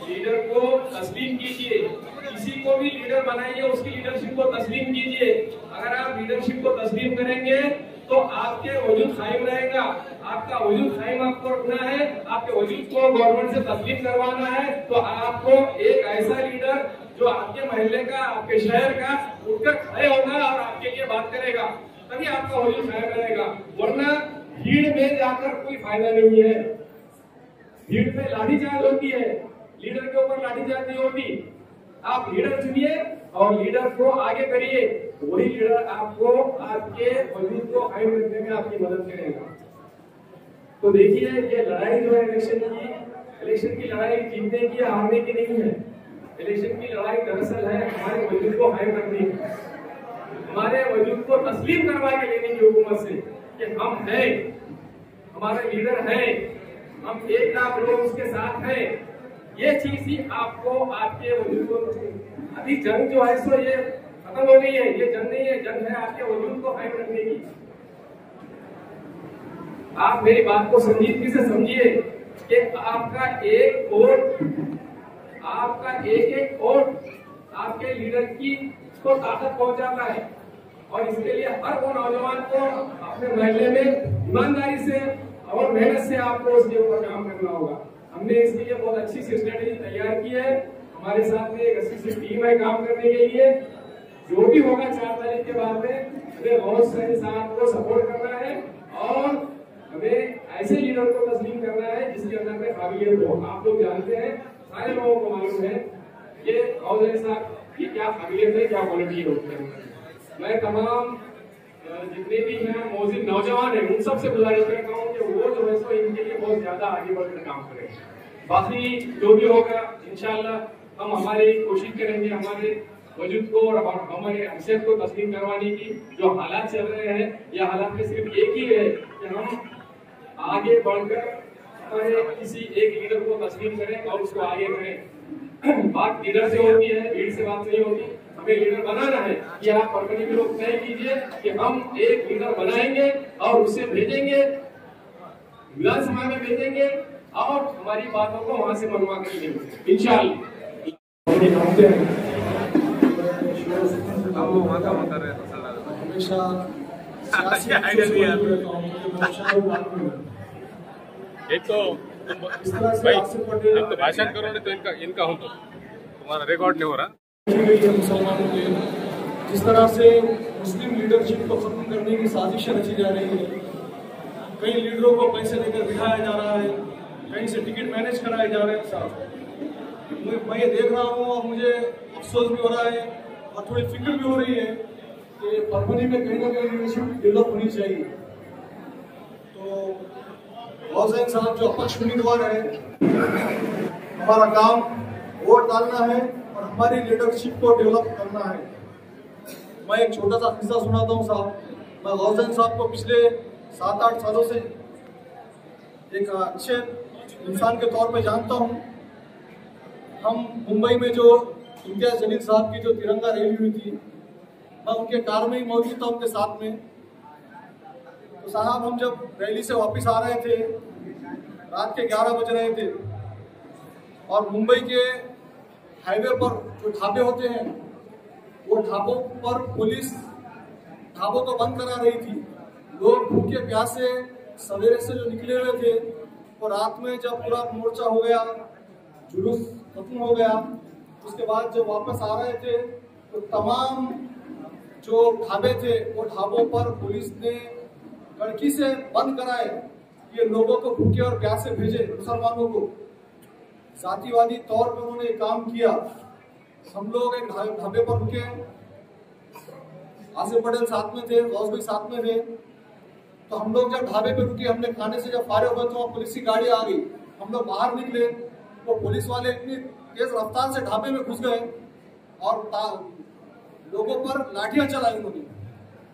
लीडर को तस्लीम कीजिए। किसी को भी लीडर बनाइए, उसकी लीडरशिप को तस्लीम कीजिए। अगर आप लीडरशिप को तस्लीम करेंगे तो आपके वजूद कायम रहेगा। आपका वजूद कायम आपको रखना है, आपके वजूद को गवर्नमेंट से तस्लीम करवाना है, तो आपको एक ऐसा लीडर जो आपके महल्ले का, आपके शहर का उठकर खड़े होगा और आपके लिए बात करेगा, तभी आपका वजूद कायम रहेगा। वरना भीड़ में जाकर कोई फायदा नहीं है। भीड़ में लाठीचार्ज होती है, लीडर के ऊपर लाठीचार्ज नहीं होती। आप लीडर चुनिए और लीडर को आगे करिए, वही लीडर आपको आपके वजूद को कायम रखने में आपकी मदद करेगा। तो देखिए, ये लड़ाई जो है इलेक्शन की लड़ाई जीतने की, हारने की नहीं है। इलेक्शन की लड़ाई दरअसल है हमारे वजूद को कायम रखने की, हमारे वजूद को तस्लीम करवा के लेने की हुकूमत से कि हम हैं, हमारे लीडर हैं, हम 1 लाख लोग उसके साथ हैं। ये चीज ही आपको आपके वजूद को, अभी जंग जो है सो ये खत्म हो गई है, ये जंग नहीं है, जंग है आपके वजूद को कायम रखने की। आप मेरी बात को संजीदगी से समझिए कि आपका एक वोट, आपका एक वोट आपके लीडर की को ताकत पहुंचाता है। और इसके लिए हर वो नौजवान को अपने महल्ले में ईमानदारी से और मेहनत से आपको उसके ऊपर काम करना होगा। हमने इसके लिए बहुत अच्छी सी स्ट्रेटेजी तैयार की है। हमारे साथ में एक अच्छी सी टीम है काम करने के लिए। जो भी होगा 4 तारीख के बाद में, हमें बहुत सारे साथ को सपोर्ट करना है और हमें ऐसे लीडर को तस्लीम करना है जिसके अंदर में काबिलियत हो। आप लोग जानते हैं, सारे लोगों को मालूम है कि औज़े साहब की क्या काबिलियत है, क्या क्वालिटी होती है। मैं तमाम जितने भी यहाँ मौजूद नौजवान हैं उन सबसे गुजारिश करता हूँ कि वो जो है सो इनके लिए बहुत ज्यादा आगे बढ़कर काम करें। बाकी जो भी होगा इंशाल्लाह हम हमारी कोशिश करेंगे हमारे वजूद को और हमारे हैसियत को तस्लीम करवाने की। जो हालात चल रहे हैं या हालात में सिर्फ एक ही है कि हम आगे बढ़कर हमारे किसी एक लीडर को तस्लीम करें और उसको आगे करें। बात लीडर से होती है, भीड़ से बात नहीं होती। हमें लीडर बनाना है। ये आप परभनी के लोग तय कीजिए कि हम एक लीडर बनाएंगे और उसे भेजेंगे, विधानसभा में भेजेंगे और हमारी बातों को वहां से मनवा करेंगे इंशाअल्लाह। हमेशा सियासी एक तो भाई एक तो भाषण करो नहीं तो इनका हूँ तो तुम्हारा रिकॉर्ड नहीं हो रहा। मुसलमानों के जिस तरह से मुस्लिम लीडरशिप को खत्म करने की साजिशें रची जा रही है, कई लीडरों को पैसे लेकर बिठाया जा रहा है, कहीं से टिकट मैनेज कराए जा रहे हैं। साहब मैं ये देख रहा हूँ और मुझे अफसोस भी हो रहा है और थोड़ी फिक्र भी हो रही है कि परभनी में कहीं ना कहीं लीडरशिप डेवलप होनी चाहिए। तो गौसैन साहब जो अपक्ष उम्मीदवार है, हमारा काम वोट डालना है और हमारी लीडरशिप को डेवलप करना है। मैं एक छोटा सा किस्सा सुनाता हूँ साहब। मैं गौसैन साहब को पिछले 7-8 सालों से एक अच्छे इंसान के तौर पे जानता हूँ। हम मुंबई में जो इम्तियाज जलील साहब की जो तिरंगा रैली हुई थी, मैं उनके कार में ही मौजूद था उनके साथ में। तो साहब हम जब रैली से वापस आ रहे थे, रात के 11 बज रहे थे और मुंबई के हाईवे पर जो ढाबे होते हैं, वो ढाबों पर पुलिस ढाबों को बंद करा रही थी। लोग भूखे प्यासे सवेरे से जो निकले हुए थे, और रात में जब पूरा मोर्चा हो गया, जुलूस खत्म हो गया, उसके बाद जब वापस आ रहे थे तो तमाम जो ढाबे थे वो ढाबों पर पुलिस ने कड़की से बंद कराए। ये लोगों को भूखे और प्यासे भेजे, मुसलमानों को जातिवादी तौर पर उन्होंने काम किया। हम लोग एक ढाबे पर रुके, आसिफ पटेल साथ में थे, गौस भाई साथ में थे। तो हम लोग जब ढाबे पे रुके, हमने खाने से जब फारे हुए तो पुलिस की गाड़ी आ गई। हम लोग बाहर निकले तो पुलिस वाले इतनी तेज रफ्तार से ढाबे में घुस गए और लोगों पर लाठियां चलाई उन्होंने।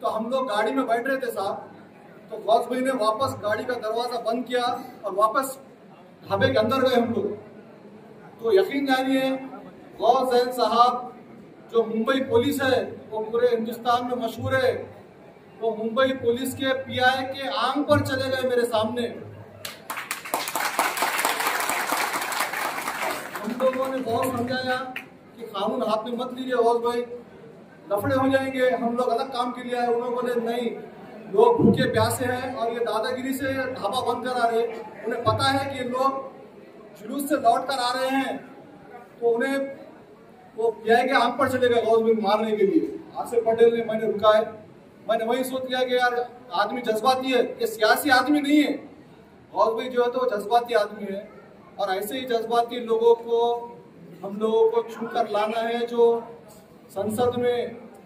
तो हम लोग गाड़ी में बैठ रहे थे साहब, तो गौस भाई ने वापस गाड़ी का दरवाजा बंद किया और वापस ढाबे के अंदर गए हम लोग। तो यकीन जानिए गौसैन साहब जो मुंबई पुलिस है वो पूरे हिंदुस्तान में मशहूर है। वो मुंबई पुलिस के पीआई के आंग पर चले गए मेरे सामने। हम लोगों ने बहुत समझाया कि कानून हाथ में मत लीजिए गौस भाई, लफड़े हो जाएंगे, हम लोग अलग काम के लिए आए। उन्होंने बोले नहीं, लोग भूखे प्यासे हैं और ये दादागिरी से ढाबा बंद करा रहे। उन्हें पता है कि ये लोग जुलूस से लौट कर आ रहे हैं, तो उन्हें वो पीआई के आंख पर चले गए गौस भाई मारने के लिए। आसिफ पटेल ने मैंने रुका है, मैंने वही सोच लिया कि यार आदमी जज्बाती है, ये सियासी आदमी नहीं है। गौस भाई जो है तो वो जज्बाती आदमी है, और ऐसे ही जज्बाती लोगों को हम लोगों को छूकर लाना है, जो संसद में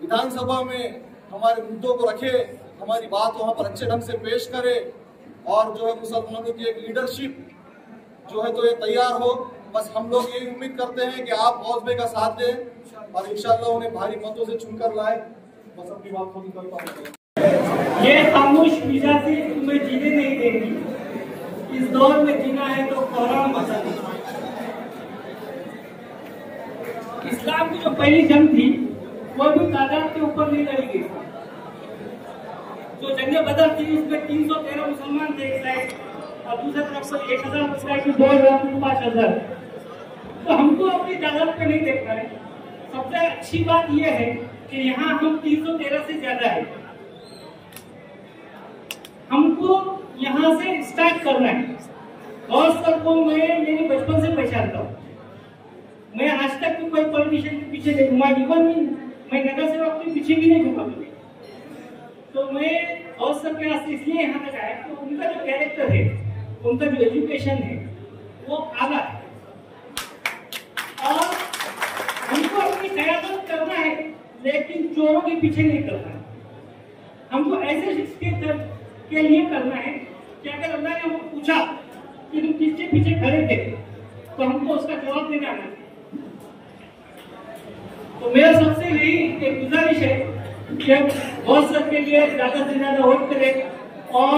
विधानसभा में हमारे मुद्दों को रखे, हमारी बात वहाँ पर अच्छे ढंग से पेश करे, और जो है मुसलमानों की एक लीडरशिप जो है तो ये तैयार हो। बस हम लोग यही उम्मीद करते हैं कि आप गौस भाई का साथ दें और इंशाल्लाह उन्हें भारी मतों से चुनकर लाए। बस अपनी बात को निकलता हूँ। ये खामोश मिजाजी तुम्हें जीने नहीं देंगी। इस दौर में जीना है तो कोहराम बचा दो। इस्लाम की जो पहली जंग थी वो भी तादाद के ऊपर नहीं लड़ी गई। जो जंग बदर थी उसमें 313 मुसलमान थे एक साइड, और दूसरी तरफ पर 1000 मुसलमान, 2000 5,000। तो हमको अपनी तादाद पे नहीं देखना है। सबसे अच्छी बात यह है कि यहाँ हम 313 से ज्यादा है। हमको यहाँ से स्टार्ट करना है। गौस सर को मैं मेरी बचपन से पहचानता हूँ। मैं आज तक कोई पॉलिटिशियन के पीछे नहीं घुमा, इवन मैं नगर सेवक के पीछे भी नहीं घुमा। तो मैं गौस सर के रास्ते इसलिए यहाँ तक आया तो उनका जो कैरेक्टर है, उनका जो एजुकेशन है वो आला है, और हमको अपनी कयादत करना है, लेकिन चोरों के पीछे नहीं करना है। हमको ऐसे शिक्षक के लिए करना है कि अगर अल्लाह ने हमको पूछा कि तुम किसके पीछे खड़े थे, तो हमको उसका जवाब देना है। तो मेरा सबसे यही एक गुजारिश है कि हम गौस सर के लिए ज्यादा से ज्यादा वोट करें और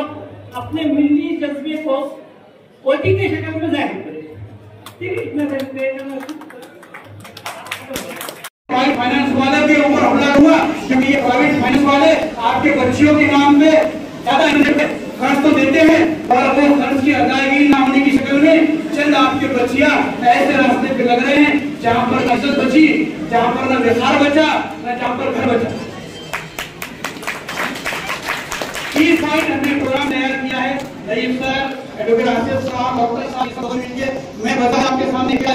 अपने मिली जज्बे को वोटिंग की शक्ल में जाहिर करें। ठीक है, इतना प्राइवेट फाइनेंस वाले के ऊपर हमला हुआ, क्योंकि ये प्राइवेट फाइनेंस वाले आपके बच्चियों के नाम पे ज्यादा खर्च तो देते हैं, और वो खर्च की अदायगी ना होने की शक्ल में चंद आपके बच्चियां ऐसे रास्ते पे लग रहे हैं जहाँ पर इज्जत बची, जहाँ पर न व्यवहार बचा, न जहाँ पर घर बचा। पॉइंट हमने प्रोग्राम तैयार किया है। रहीम सर, एडवोकेट आसिफ साहब, डॉक्टर साहब सब मिलकर मैं बता आपके सामने क्या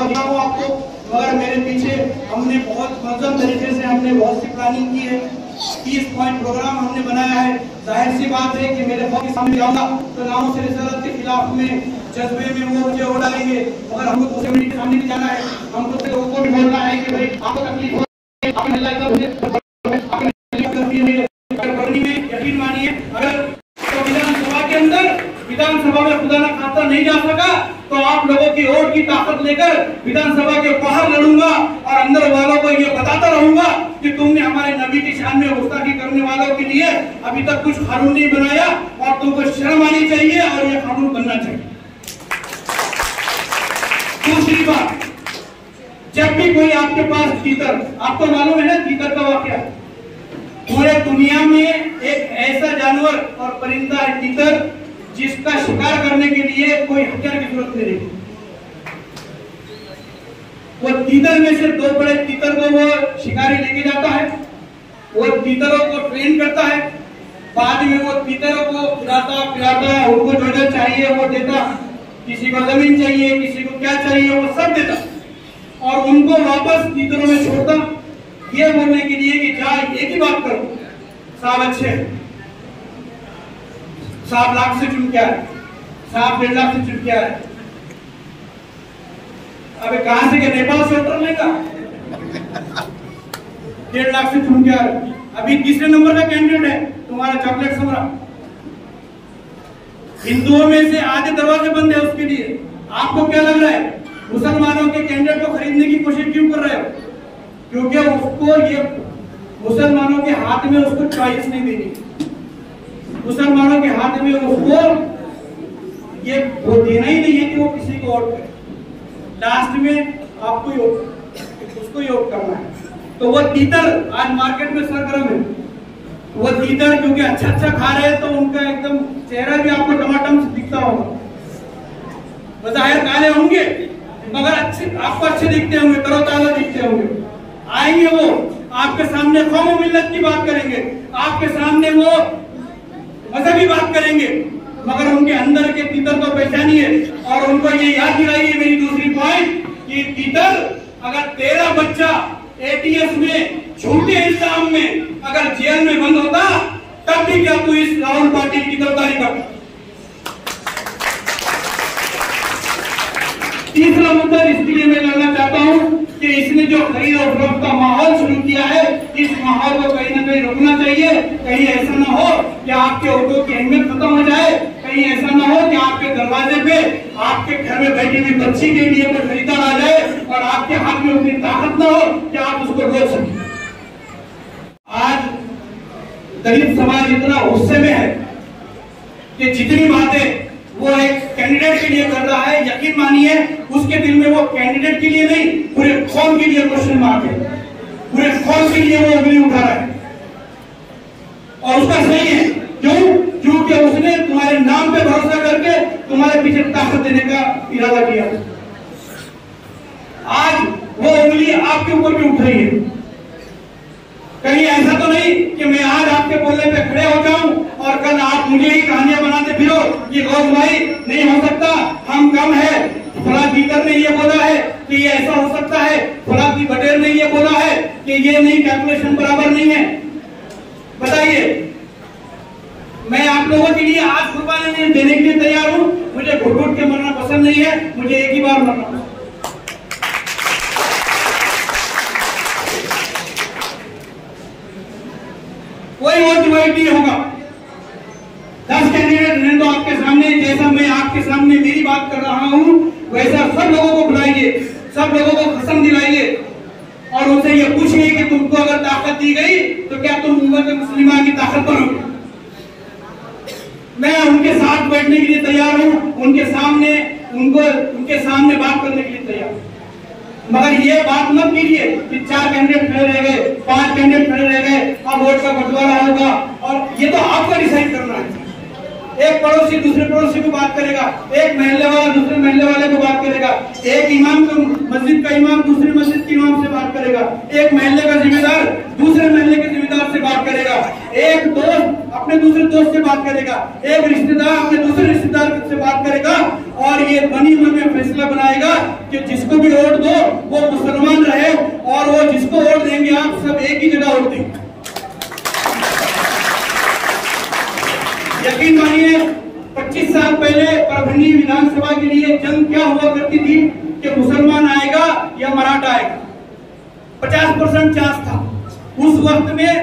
दिया हूँ आपको, मगर मेरे पीछे हमने बहुत मनज़म तरीके से हमने बहुत सी प्लानिंग की है। 30 पॉइंट प्रोग्राम हमने बनाया है। जाहिर सी बात है कि मेरे बहुत के सामने जाऊंगा तो नामों से रिसालत के खिलाफ में जज्बे में वो मुझे उड़ाएंगे, मगर हमको दूसरे मीडिया के सामने भी जाना है। हमको लोगों को भी बोलना है कि भाई आपको तकलीफ हो में यकीन मानिए, अगर तो विधानसभा के अंदर विधानसभा में खुदा ना खाता नहीं जा सका तो आप लोगों की वोट की ताकत लेकर विधानसभा के बाहर लड़ूंगा और अंदर वालों को ये बताता रहूंगा कि तुमने हमारे नबी की शान में गुस्ताखी करने वालों के लिए अभी तक कुछ कानून नहीं बनाया और तुमको शर्म आनी चाहिए और ये कानून बनना चाहिए। दूसरी बात, जब भी कोई आपके पास तीतर, आपको मालूम है ना तीतर का वाकया, पूरे दुनिया में एक ऐसा जानवर और परिंदा है तीतर जिसका शिकार करने के लिए कोई हथियार की जरूरत नहीं है। वो तीतर में से 2 बड़े तीतर को वो शिकारी लेके जाता है, वो तीतरों को ट्रेन करता है, बाद में वो तीतरों को खिलाता उनको जो जो चाहिए वो देता, किसी को जमीन चाहिए, किसी को क्या चाहिए वो सब देता और उनको वापस तीतरों में छोड़ता, ये बोलने के लिए कि जा एक ही बात करो, साहब अच्छे हैं, साहब लाख से चुन क्या है, साहब 1.5 लाख से चुन क्या है। अबे कहां से, नेपाल से उतर लेगा, 1.5 लाख से चुन क्या है। अभी तीसरे नंबर का कैंडिडेट है तुम्हारा चॉकलेट सम्राट, हिंदुओं में से आधे दरवाजे बंद है उसके लिए। आपको क्या लग रहा है मुसलमानों के कैंडिडेट को खरीदने की कोशिश क्यों कर रहे हो? क्योंकि उसको ये मुसलमानों के हाथ में उसको चॉइस नहीं देनी, मुसलमानों के हाथ में उसको ये वो देना ही नहीं है कि वो किसी को वोट करे, लास्ट में आपको उसको ही वोट करना है। तो वो तीतर आज मार्केट में सरगर्म है, वो तीतर क्योंकि अच्छा खा रहे हैं तो उनका एकदम चेहरा भी आपको टमाटम से दिखता होगा, बज़ाहिर काले होंगे मगर आपको अच्छे दिखते होंगे, तरोताजा दिखते होंगे। आएंगे वो आपके सामने कौम मिल्लत की बात करेंगे, आपके सामने वो मजहबी बात करेंगे, मगर उनके अंदर के तीतर को पहचानिए और उनको ये याद दिलाइए। मेरी दूसरी पॉइंट कि तीतर, अगर तेरा बच्चा एटीएस में झूठे इल्जाम में अगर जेल में बंद होता तब भी क्या तू इस राहुल पाटिल की तरफदारी करता? तीसरा मुद्दा इसलिए मैं लड़ना चाहता हूं कि इसने जो खरीद और फरोख्त का माहौल शुरू किया है, इस माहौल को कहीं ना कहीं रोकना चाहिए। कहीं ऐसा ना हो कि आपके वोटों की अहमियत खत्म हो जाए, कहीं ऐसा ना हो कि आपके दरवाजे पे आपके घर में बैठी हुई बच्ची के लिए कोई खरीदार आ जाए और आपके हाथ में उतनी ताकत ना हो कि आप उसको रोक सकें। आज दलित समाज इतना गुस्से में है कि जितनी बातें वो एक कैंडिडेट के लिए कर रहा है, यकीन मानिए उसके दिल में वो कैंडिडेट के लिए नहीं पूरे कौम के लिए क्वेश्चन मार्क है, पूरे कौम के लिए वो उंगली उठा रहा है और उसका सही है। क्यों? क्योंकि उसने तुम्हारे नाम पे भरोसा करके तुम्हारे पीछे ताकत देने का इरादा किया। आज वो उंगली आपके ऊपर भी उठ रही है। कहीं ऐसा तो नहीं कि मैं आज आपके बोलने पे खड़े हो जाऊं और कल आप मुझे ही कहानियां बनाते फिरो कि गौस भाई नहीं हो सकता, हम कम है, फला दीकर ने ये बोला है कि ये ऐसा हो सकता है, फला की बटेर ने ये बोला है कि ये नहीं, कैलकुलेशन बराबर नहीं है। बताइए, मैं आप लोगों के लिए आज कुर्बानी देने के लिए तैयार हूं। मुझे घुट घुट के मरना पसंद नहीं है, मुझे एक ही बार मरना। कोई वोट डिवाइड नहीं होगा। 10 कैंडिडेट रहने दो आपके सामने, जैसा मैं आपके सामने मेरी बात कर रहा हूं वैसा सब लोगों को बुलाइए, सब लोगों को कसम दिलाइए और उनसे ये पूछिए कि तुमको अगर ताकत दी गई तो क्या तुम उम्मत मुस्लिमा की ताकत बनोगे? मैं उनके साथ बैठने के लिए तैयार हूं, उनके सामने बात करने के लिए तैयार हूं। मगर ये बात मत कीजिए कि 4 कैंडिडेट खड़े रह गए, 5 कैंडिडेट खड़े रह गए, अब वोट का बंटवारा होगा और ये तो आपको डिसाइड करना है। एक पड़ोसी दूसरे पड़ोसी को बात करेगा, एक महल्ले वाला दूसरे महल्ले वाले को बात करेगा, एक इमाम को मस्जिद का इमाम दूसरी मस्जिद के इमाम से बात करेगा, एक महल्ले का जिम्मेदार दूसरे महल्ले के जिम्मेदार से बात करेगा, एक दोस्त अपने दूसरे दोस्त से बात करेगा, एक रिश्तेदार अपने दूसरे रिश्तेदार से बात करेगा और ये मनी मन में फैसला बनाएगा कि जिसको भी वोट दो वो मुसलमान रहे और वो जिसको वोट देंगे आप सब एक ही जगह वोट देंगे। यकीन मानिए 25 साल पहले परभनी विधानसभा के लिए जंग क्या हुआ करती थी कि मुसलमान आएगा या मराठा आएगा, 50% चांस था। उस वक्त में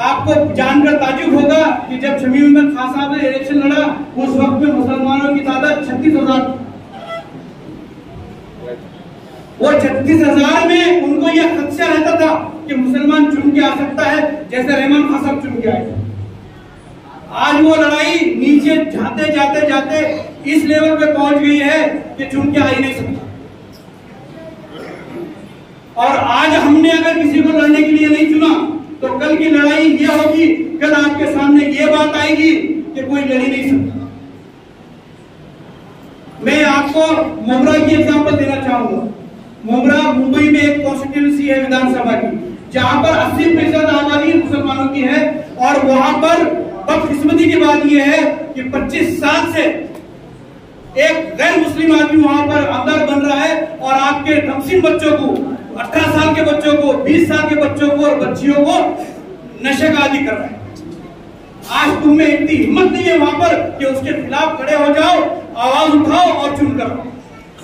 आपको जानकर ताजुब होगा कि जब शमीम अहमद खान साहब ने इलेक्शन लड़ा उस वक्त में मुसलमानों की तादाद 36,000। वो 36,000 में उनको यह खदशा रहता था कि मुसलमान चुन के आ सकता है जैसे रहमान खान साहब चुन के आए। आज वो लड़ाई नीचे जाते जाते जाते इस लेवल पे पहुंच गई है कि चुन के आ ही नहीं सकता। और आज हमने अगर किसी को लड़ने के लिए नहीं चुना तो कल की लड़ाई ये होगी, कल आपके सामने ये बात आएगी कि कोई लड़ ही नहीं सकता। मैं आपको मोगरा की एग्जांपल देना चाहूंगा। मोगरा मुंबई में एक कॉन्स्टिट्यूंसी है विधानसभा की जहां पर 80% आबादी मुसलमानों की है और वहां पर बदकिस्मती की बात यह है कि 25 साल से एक गैर मुस्लिम आदमी वहां पर आमदार बन रहा है और आपके कमसिन बच्चों को, 18 साल के बच्चों को, 20 साल के बच्चों को और बच्चियों को नशे का आदी कर रहा है। आज तुम में इतनी हिम्मत नहीं है वहां पर कि उसके खिलाफ खड़े हो जाओ, आवाज उठाओ और चुन करो।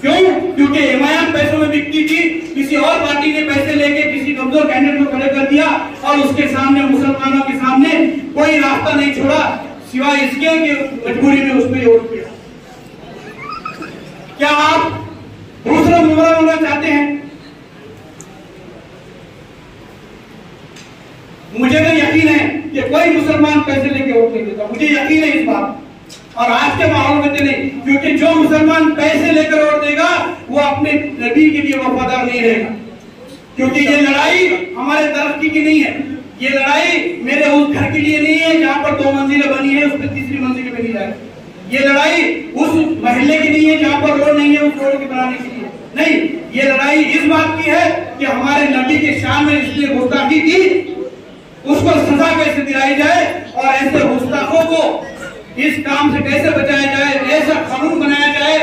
क्यों? क्योंकि हिमायत पैसों में बिकती थी, किसी और पार्टी ने पैसे लेके किसी कमजोर कैंडिडेट को खड़े कर दिया और उसके सामने, मुसलमानों के सामने कोई रास्ता नहीं छोड़ा सिवाय इसके कि मजबूरी में उसको वोट किया। क्या आप दूसरा मुमरा होना चाहते हैं? मुझे तो यकीन है कि कोई मुसलमान पैसे लेके वोट नहीं देता, मुझे यकीन है इस बात। और आज के माहौल में तो नहीं, क्योंकि जो मुसलमान पैसे लेकर वोट देगा वो अपने नबी के लिए वफादार नहीं रहेगा। क्योंकि ये लड़ाई हमारे तरक्की की नहीं है, ये लड़ाई मेरे उस घर के लिए नहीं है जहां पर 2 मंजिलें बनी है उस पर तीसरी मंजिल पे नहीं जाए। ये लड़ाई उस महल्ले की नहीं है जहां पर रोड नहीं है उस रोड की बनाने के लिए नहीं, ये लड़ाई इस बात की है कि हमारे नबी के शान में इसलिए गुस्ताखी की, उसको सजा कैसे दिलाई जाए और ऐसे गुस्ताखों को इस काम से कैसे बचाया जाए, ऐसा कानून बनाया जाए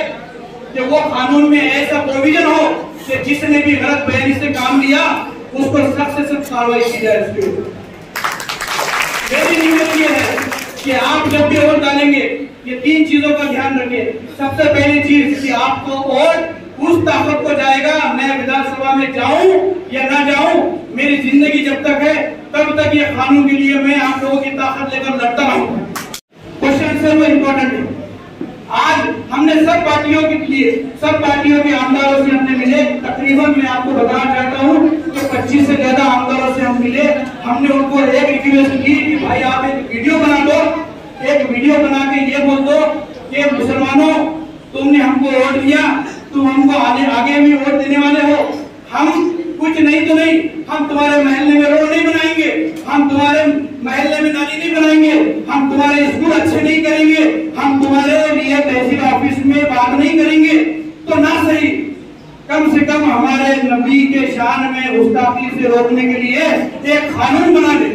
कि वो कानून में ऐसा प्रोविजन हो कि जिसने भी गलत बयानी से काम लिया उसको सख्त से सख्त कार्रवाई की जाए। उसके ऊपर मेरी निवेदन ये है कि आप जब भी वोट डालेंगे ये 3 चीजों का ध्यान रखें। सबसे पहली चीज कि आपको वोट उस ताकत को जाएगा, मैं विधानसभा में जाऊं या ना जाऊं, मेरी जिंदगी जब तक है तब तक ये कानून के लिए मैं आप लोगों की ताकत लेकर लड़ता रहूंगा। क्वेश्चन से वो इम्पोर्टेंट है। आज हमने सब पार्टियों के लिए, सब पार्टियों के आमदारों से हमने मिले, तकरीबन मैं आपको बताना चाहता हूँ कि 25 से ज्यादा आमदारों से हम मिले। हमने उनको एक रिक्वेस्ट की कि भाई आप एक वीडियो बना दो, एक वीडियो बना के ये बोल दो कि मुसलमानों तुमने हमको वोट दिया, तुम हमको आगे भी वोट देने वाले हो, हम कुछ नहीं तो नहीं, हम तुम्हारे महल्ले में रोड नहीं बनाएंगे, हम तुम्हारे महल्ले में नाली नहीं बनाएंगे, हम तुम्हारे स्कूल अच्छे नहीं करेंगे, हम तुम्हारे लिए तहसील ऑफिस में बात नहीं करेंगे, तो ना सही कम से कम हमारे नबी के शान में गुस्ताखी से रोकने के लिए एक कानून बना दे।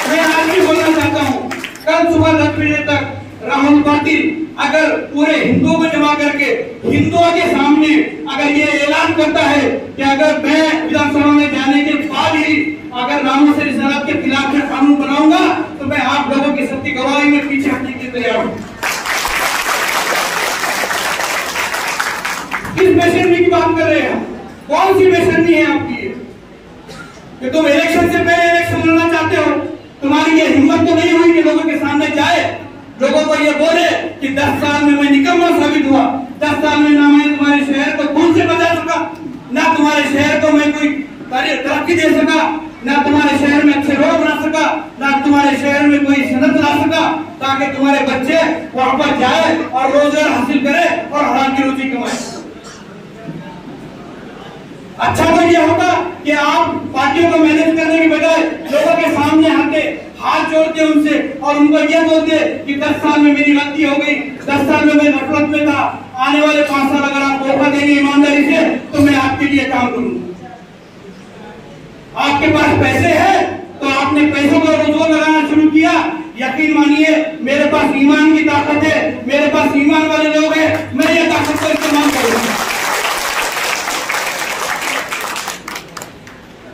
मैं आज भी बोलना चाहता हूँ, कल सुबह 10 बजे तक राहुल पाटिल अगर पूरे हिंदुओं को जमा करके हिंदुओं के सामने अगर ये ऐलान करता है कि अगर मैं विधानसभा में जाने के बाद ही अगर रामू से रिसालत के खिलाफ में कानून बनाऊंगा तो मैं आप लोगों की सत्य गवाही में पीछे हटने के लिए तैयार हूं। किस बेशर्मी की बात कर रहे हैं? कौन सी बेशर्मी है आपकी कि तुम इलेक्शन से पहले इलेक्शन लड़ना चाहते हो? तुम्हारी ये हिम्मत तो नहीं हुई कि लोगों के सामने जाए, लोगों को ये बोले कि 10 साल में मैं निकम्मा साबित हुआ, 10 साल में ना मैं तुम्हारे शहर को खून से बचा सका, ना तुम्हारे शहर को मैं कोई तरक्की दे सका, ना तुम्हारे शहर में अच्छे रोड बना सका, ना तुम्हारे शहर में कोई सनत ला सका ताकि तुम्हारे बच्चे वहां पर जाए और रोजगार हासिल करे और हराम की रोजी कमाए। अच्छा तो ये होगा कि आप पार्टियों को मैनेज करने की बजाय लोगों के सामने आके हाथ जोड़ते उनसे और उनको ये बोलते कि 10 साल में मेरी गलती हो गई, 10 साल में मैं नफरत में था, आने वाले 5 साल अगर आप मौका देंगे ईमानदारी से तो मैं आपके लिए काम करूंगा। आपके पास पैसे हैं तो आपने पैसों का रोजगार लगाना शुरू किया। यकीन मानिए मेरे पास ईमान की ताकत है, मेरे पास ईमान वाले लोग हैं, मैं ये ताकत को इस्तेमाल करूंगा।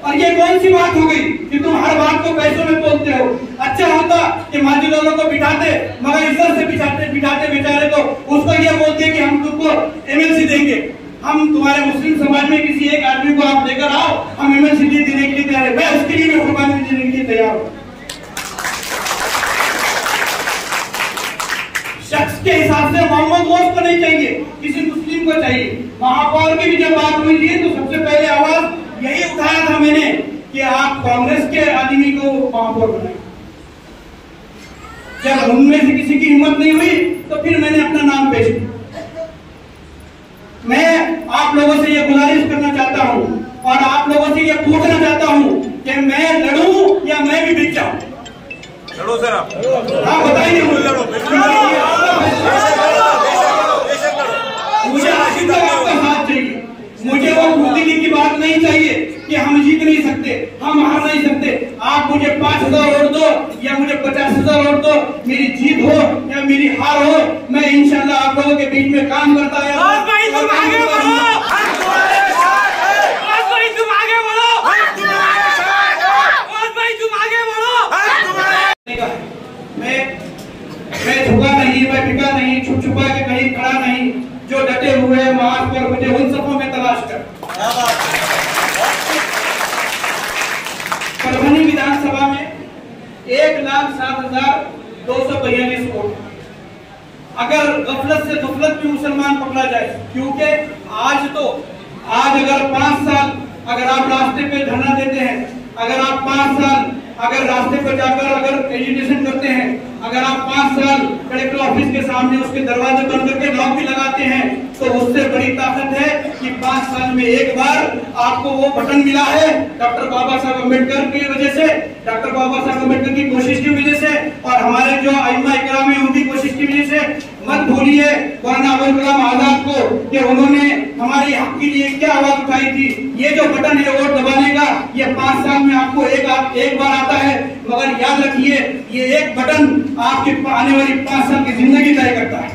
और ये कौन सी बात हो गई कि तुम हर बात को पैसों में तोलते हो। अच्छा होता कि माजी लोगों को बिठाते, मगर इज्जत से बिठाते बेचारे को, उसको ये बोलते कि हम तुमको एमएलसी देंगे, हम तुम्हारे मुस्लिम समाज में किसी एक आदमी को आप लेकर आओ, हम एमएलसी देने के लिए तैयार है। मैं उसके लिए भी कुर्बानी देने के लिए तैयार हूं। शख्स के हिसाब से मोहम्मद गौस को नहीं चाहिए, किसी मुस्लिम को चाहिए। महापौर की भी जब बात हुई थी तो सबसे पहले आवाज यही उठाया था मैंने कि आप कांग्रेस के आदमी को महापौर बनाए। जब उनमें से किसी की हिम्मत नहीं हुई तो फिर मैंने अपना नाम पेश किया। मैं आप लोगों से ये गुजारिश करना चाहता हूं और आप लोगों से ये पूछना चाहता हूं कि मैं लड़ूं या मैं भी बिक जाऊं। लड़ो सर, आप बताइए मुझे आपका साथ चाहिए, मुझे वो खुदगी की बात नहीं चाहिए कि हम जीत नहीं सकते, हम हार नहीं सकते। आप मुझे 5,000 वोट दो या मुझे 50,000 वोट दो, मेरी जीत हो या मेरी हार हो, मैं इंशाल्लाह आप लोगों के बीच में काम करता है। मैं झुका नहीं, मैं बिका नहीं, छुप छुपा के कहीं खड़ा नहीं, जो डटे हुए मार्ग पर मुझे उन सबों में तलाश कर। परभनी विधानसभा में 1,07,242 वोट। अगर गफलत से गफलत भी मुसलमान पकड़ा जाए, क्योंकि आज अगर 5 साल अगर आप रास्ते पे धरना देते हैं, अगर आप 5 साल अगर रास्ते पर जाकर अगर एजुटेशन करते हैं, अगर आप 5 साल कलेक्टर ऑफिस के सामने उसके दरवाजे बंद करके लॉक भी लगाते हैं, तो उससे बड़ी ताकत है कि 5 साल में एक बार आपको वो बटन मिला है डॉक्टर बाबा साहब अम्बेडकर की वजह से, डॉक्टर बाबा साहब अम्बेडकर की कोशिश की वजह से और हमारे जो आइम्मा इकराम है उनकी कोशिश की वजह से। मत भूलिए मौलाना अबुल कलाम आजाद को कि उन्होंने हमारे हक के लिए क्या आवाज उठाई थी। ये जो बटन है वोट दबाने का, ये 5 साल में आपको एक बार आता है, मगर याद रखिए ये एक बटन आपके आने वाली 5 साल की जिंदगी तय करता है।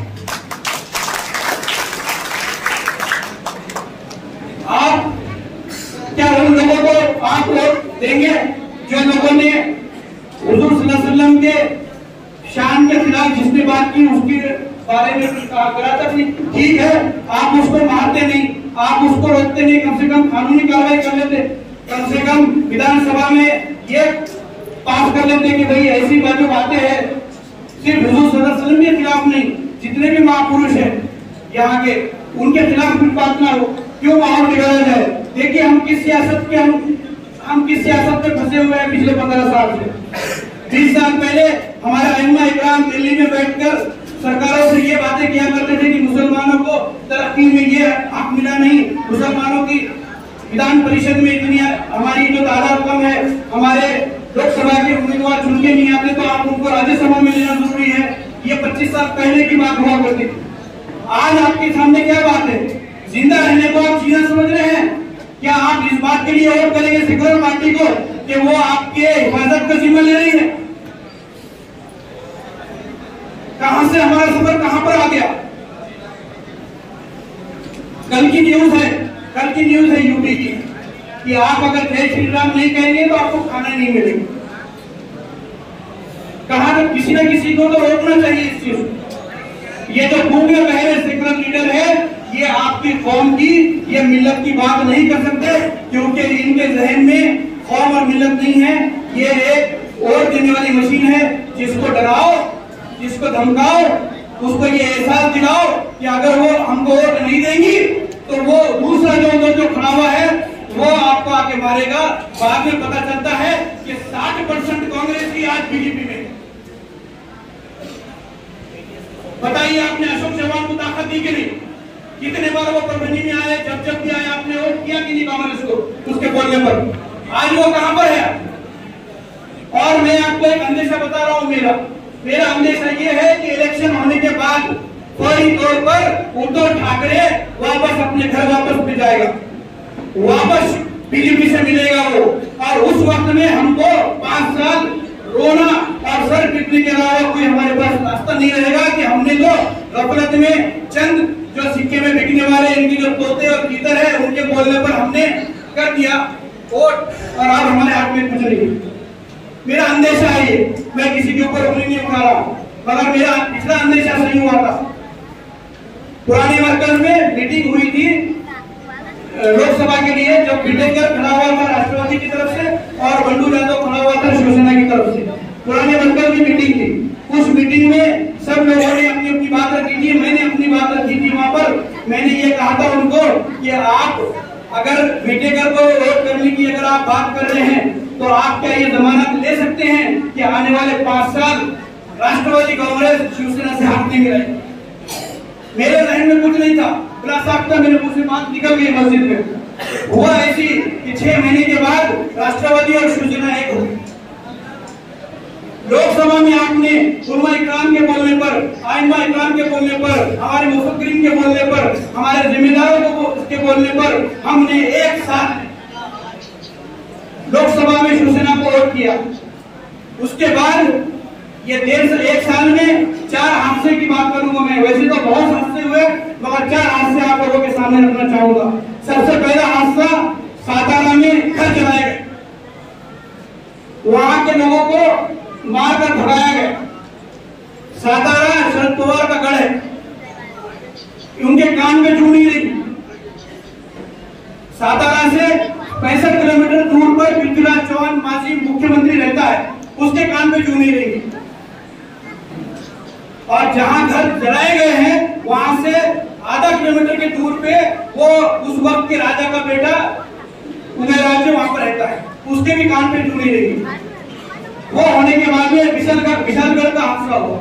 आप क्या उन लोगों को आप वोट देंगे जो लोगों ने हुजूर सल्लल्लाहु अलैहि वसल्लम के शान के खिलाफ जिसने बात की उसके बारे में करा था? ठीक है, आप उसको मारते नहीं, आप उसको रोकते नहीं, कम से कम कानूनी कार्रवाई कर लेते, कम से कम विधानसभा में ये पास कर लेते कि भाई ऐसी जो बातें हैं सिर्फ हुजूर सल्लल्लाहु अलैहि वसल्लम के खिलाफ नहीं, जितने भी महापुरुष हैं यहाँ के उनके खिलाफ भी बात ना हो। क्यों माहौल बिगाड़ा जाए? देखिए हम किस सियासत में फंसे हुए हैं पिछले 15 साल से। 20 साल पहले हमारे आइम्मा इकराम दिल्ली में बैठकर सरकारों से ये बातें किया करते थे कि मुसलमानों को तरक्की में ये हक मिला नहीं, मुसलमानों की विधान परिषद में इतनी हमारी जो तादाद कम है, हमारे लोकसभा के उम्मीदवार चुन के नहीं आते, तो आप उनको राज्यसभा में लेना जरूरी है। ये 25 साल पहले की बात हुआ करती थी। आज आपके सामने क्या बात है? जिंदा रहने को आप जीना समझ रहे हैं? क्या आप इस बात के लिए वोट करेंगे सेक्युलर पार्टी को कि वो आपके हिफाजत का जिम्मा ले रही है? कहां से हमारा सफर कहां पर आ गया? कल की न्यूज है यूपी की कि आप अगर जय श्री राम नहीं कहेंगे तो आपको खाना नहीं मिलेगा। कहां तक किसी न किसी को तो रोकना चाहिए इस चीज। ये जो गूंगे बहरे सेक्युलर लीडर है, ये आपकी कौम की, ये मिल्लत की बात नहीं कर सकते, क्योंकि इनके जहन में कौम और मिल्लत नहीं है। ये एक वोट देने वाली मशीन है, जिसको डराओ, जिसको धमकाओ, उसको ये एहसास दिलाओ कि अगर वो हमको वोट नहीं देंगी तो वो दूसरा जो खड़ा हुआ है वो आपको आके मारेगा। बाद में पता चलता है कि 60% कांग्रेस की आज बीजेपी में। बताइए आपने अशोक चौहान को ताकत दी कि नहीं? कितने बार वो परभनी में आए, जब भी आए आपने वोट किया कि नहीं कांग्रेस को उसके बोलने पर? आज वो कहां पर है? और मैं आपको एक अंदेशा बता रहा हूं, मेरा अंदेशा ये है कि इलेक्शन होने के बाद फौरी तौर पर उद्धव ठाकरे वापस अपने घर वापस भी जाएगा, वापस बीजेपी से मिलेगा वो। और उस वक्त में हमको 5 साल रोना और सर पीटने के अलावा कोई हमारे पास रास्ता नहीं रहेगा कि हमने तो गफलत में चंद जो सिक्के में बिकने वाले इनकी जो तोते और तीतर है उनके बोलने पर हमने कर दिया वोट और अब हमारे हाथ में कुछ नहीं। मेरा अंदेशा है ये, मैं किसी के ऊपर उंगली नहीं उठा रहा, मगर मेरा पिछला अंदेशा सही हुआ था। पुराने मरकज में मीटिंग हुई थी लोकसभा के लिए, जब विटेकर खड़ा हुआ था राष्ट्रवादी की तरफ से और बंडू यादव खड़ा हुआ था शिवसेना की तरफ से। पुराने मरकज की मीटिंग थी। उस मीटिंग में सब लोगों ने अपनी अपनी बात रखी थी, मैंने अपनी बात रखी थी। वहां पर मैंने ये कहा था उनको कि आप अगर विटेकर को वोट करने की अगर आप बात कर रहे हैं तो आप क्या ये जमानत ले सकते हैं कि आने वाले 5 साल राष्ट्रवादी कांग्रेस शिवसेना से हाथ नहीं मिलाएगी? मेरे जहन में कुछ नहीं था, बड़ा साफ था, मेरे मुंह से बात निकल गई मस्जिद में। हुआ ऐसी कि 6 महीने के बाद राष्ट्रवादी और शिवसेना एक हो गई। लोकसभा में आपने उलमा इकराम के बोलने पर, आइमा इकराम के बोलने पर, हमारे मुफक्किरीन के बोलने पर, हमारे जिम्मेदारों के बोलने पर हमने एक साथ लोकसभा में शिवसेना को वोट किया। उसके बाद ये 1.5 साल में 4 हादसे की बात करूंगा मैं। वैसे तो बहुत हादसे हुए मगर 4 हादसे आप लोगों के सामने रखना चाहूंगा। सबसे पहला हादसा सातारा में घर जलाए गए, वहां के लोगों को मारकर भगाया गया। सातारा शरद पवार का गढ़ है, उनके कान में जू नहीं रही। सातारा से 65 किलोमीटर दूर पर पृथ्वीराज चौहान माजी मुख्यमंत्री रहता है, उसके कान में जू नहीं रही। और जहां घर जलाए गए हैं वहां से आधा किलोमीटर के दूर पे वो उस वक्त के राजा का बेटा उदयराज वहां पर रहता है, उसके भी कान पे जू नहीं रही। वो होने के बाद में विशालगढ़ का हादसा हुआ।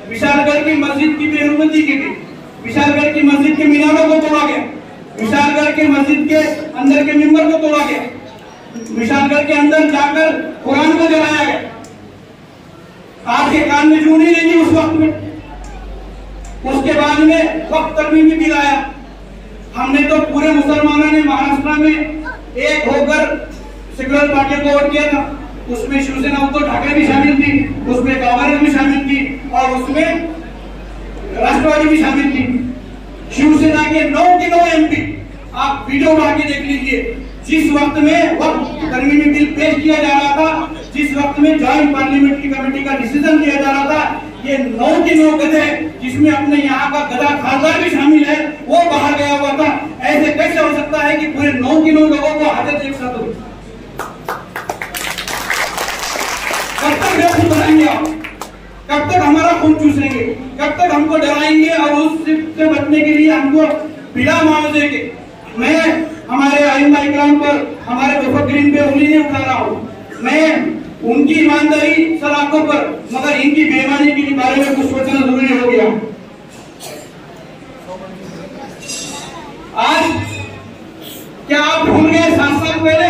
विशालगढ़ की मस्जिद की बेहरमती की गई, विशालगढ़ की मस्जिद के मीनारों को तोड़ा गया, विशालगढ़ के मस्जिद के अंदर के मिंबर को तोड़ा गया, विशालगढ़ के अंदर जाकर कुरान को जलाया गया। आपके कान में जू नहीं रही उस वक्त में। उसके बाद में वक्त तरमीमी बिल आया। हमने तो पूरे मुसलमानों ने महाराष्ट्र में एक होकर सेक्युलर पार्टी को वोट किया था। उसमें शिवसेना उद्धव ठाकरे भी शामिल थी, उसमें कांग्रेस भी शामिल थी और उसमें राष्ट्रवादी भी शामिल थी। शिवसेना के 9 के 9 एमपी, आप वीडियो उठा के देख लीजिए। जिस वक्त में वक्त तरमीमी बिल पेश किया जा रहा था, जिस वक्त में जॉइंट पार्लियामेंट्री कमेटी का डिसीजन लिया जा रहा था, ये 9 के 9 गधे, जिसमें अपने यहाँ का गधा खासदार भी शामिल है, वो बाहर गया हुआ था। ऐसे कैसे हो सकता है कि पूरे 9 के 9 लोगों को हादत एक साथ हो? कब तक बेवकूफ बनाएंगे आप? कब तक हमारा खून चूसेंगे? कब तक हमको डराएंगे और उससे बचने के लिए हमको पीड़ा मार देंगे? मैं हमारे आइमा इकराम पर, हमारे मुफक्किरीन पे उंगली नहीं उठा रहा हूँ, मैं उनकी ईमानदारी सलाखों पर, मगर इनकी बेईमानी के बारे में कुछ सोचना जरूरी हो गया। आज क्या आप भूल गए 7 साल पहले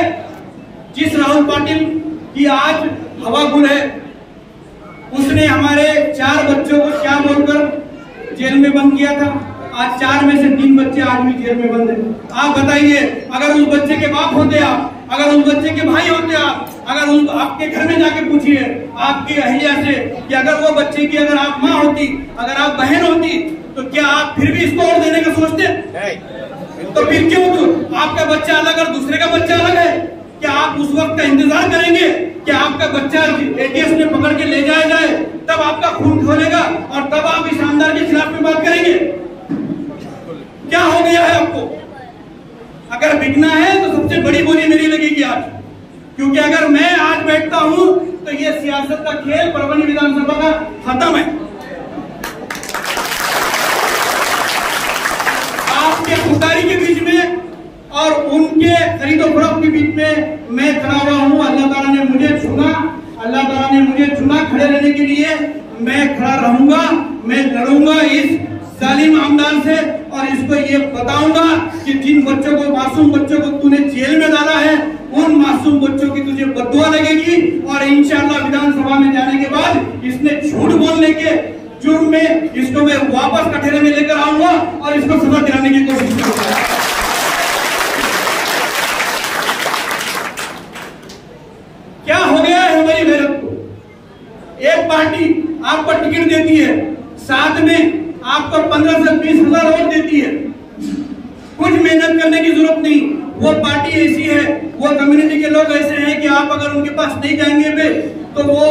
जिस राहुल पाटिल की आज हवा गुल है, उसने हमारे 4 बच्चों को क्या बोलकर जेल में बंद किया था? आज 4 में से 3 बच्चे आज भी जेल में बंद हैं। आप बताइए, अगर उस बच्चे के बाप होते आप, अगर उस बच्चे के भाई होते आप, अगर उस आपके घर में जाके पूछिए आपकी अहिल्या से कि अगर वो बच्चे की अगर आप माँ होती, अगर आप बहन होती, तो क्या आप फिर भी इसको और देने का सोचते? तो फिर क्यों आपका बच्चा अलग और दूसरे का बच्चा अलग है? क्या आप उस वक्त का इंतजार करेंगे कि आपका बच्चा एटीएस में पकड़ के ले जाया जाए, तब आपका खून खोलेगा और तब आप इस शानदार के खिलाफ में बात करेंगे? क्या हो गया है आपको? अगर बिकना है तो सबसे बड़ी बोली मेरी लगेगी आज, क्योंकि अगर मैं आज बैठता हूं तो ये सियासत का खेल परभनी विधानसभा का खत्म है। आपके खुदारी के बीच में और उनके खरीदो फरोख्त के बीच में मैं खड़ा हुआ हूं। अल्लाह ताला ने मुझे चुना, अल्लाह ताला ने मुझे चुना खड़े रहने के लिए। मैं खड़ा रहूंगा, मैं लड़ूंगा इस जालिम आमदार से और इसको ये बताऊंगा कि जिन बच्चों को, मासूम बच्चों को तूने जेल में डाला है, उन मासूम बच्चों की तुझे बद्दुआ लगेगी। और इंशाअल्लाह विधानसभा में जाने के बाद इसने झूठ बोलने के जुर्म में इसको मैं वापस कटहरे में लेकर आऊंगा और इसको सजा दिलाने की कोशिश करूंगा। पार्टी आपको टिकट देती है, साथ में आपको 15 से 20 हजार वोट देती है, कुछ मेहनत करने की जरूरत नहीं। वो पार्टी ऐसी है, वो कम्युनिटी के लोग ऐसे हैं कि आप अगर उनके पास नहीं जाएंगे बे तो वो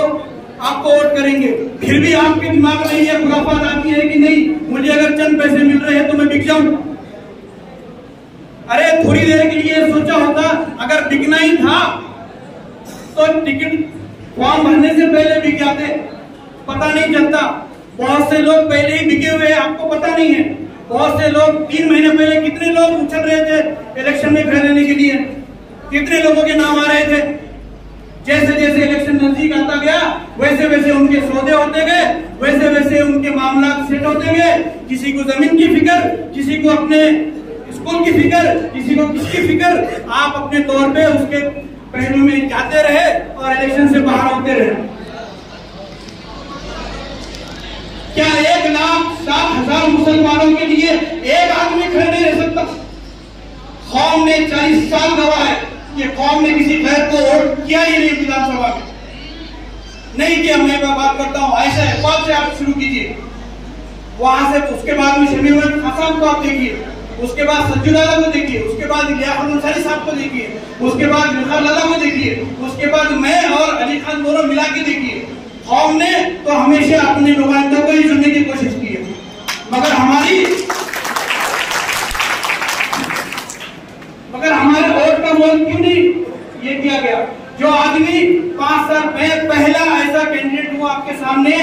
आपको वोट करेंगे। फिर भी आपके दिमाग में ये खुराफात आती है कि नहीं, मुझे अगर चंद पैसे मिल रहे हैं तो मैं बिक जाऊं। अरे थोड़ी देर के लिए सोचा होता, अगर बिकना ही था तो टिकट फॉर्म भरने से पहले बिक जाते, पता नहीं चलता। बहुत से लोग पहले ही बिके हुए हैं, आपको पता नहीं है। बहुत से लोग 3 महीने पहले कितने लोग उछल रहे थे इलेक्शन में खड़े रहने के लिए, कितने लोगों के नाम आ रहे थे। जैसे जैसे इलेक्शन नजदीक आता गया वैसे वैसे उनके सौदे होते गए, वैसे वैसे उनके मामला सेट होते गए। किसी को जमीन की फिक्र, किसी को अपने स्कूल की फिक्र, किसी को किसकी फिक्र। आप अपने तौर पे उसके पहलू में जाते रहे और इलेक्शन से बाहर होते रहे। क्या 1,07,000 मुसलमानों के लिए एक आदमी खड़े नहीं रह सकता? कौम ने 40 साल गवा है कि कौम ने किसी गैर को वोट किया ही नहीं विधानसभा में, नहीं किया। मैं बात करता हूँ ऐसा है, बात से आप शुरू कीजिए, वहां से उसके बाद में शमीर खान को आप देखिए, उसके बाद सज्जुद आला को देखिए, उसके बाद लियाकत अंसारी साहब को देखिए, उसके बाद मिर्जा लाला को देखिए, उसके बाद मैं और अली खान दोनों मिला के देखिए। कौम ने तो हमेशा अपने नुमाइंदों को ही चुनने की कोशिश की है, मगर हमारे वोट का मोल क्यों नहीं ये किया गया? जो आदमी 5 साल में पहला ऐसा कैंडिडेट हुआ आपके सामने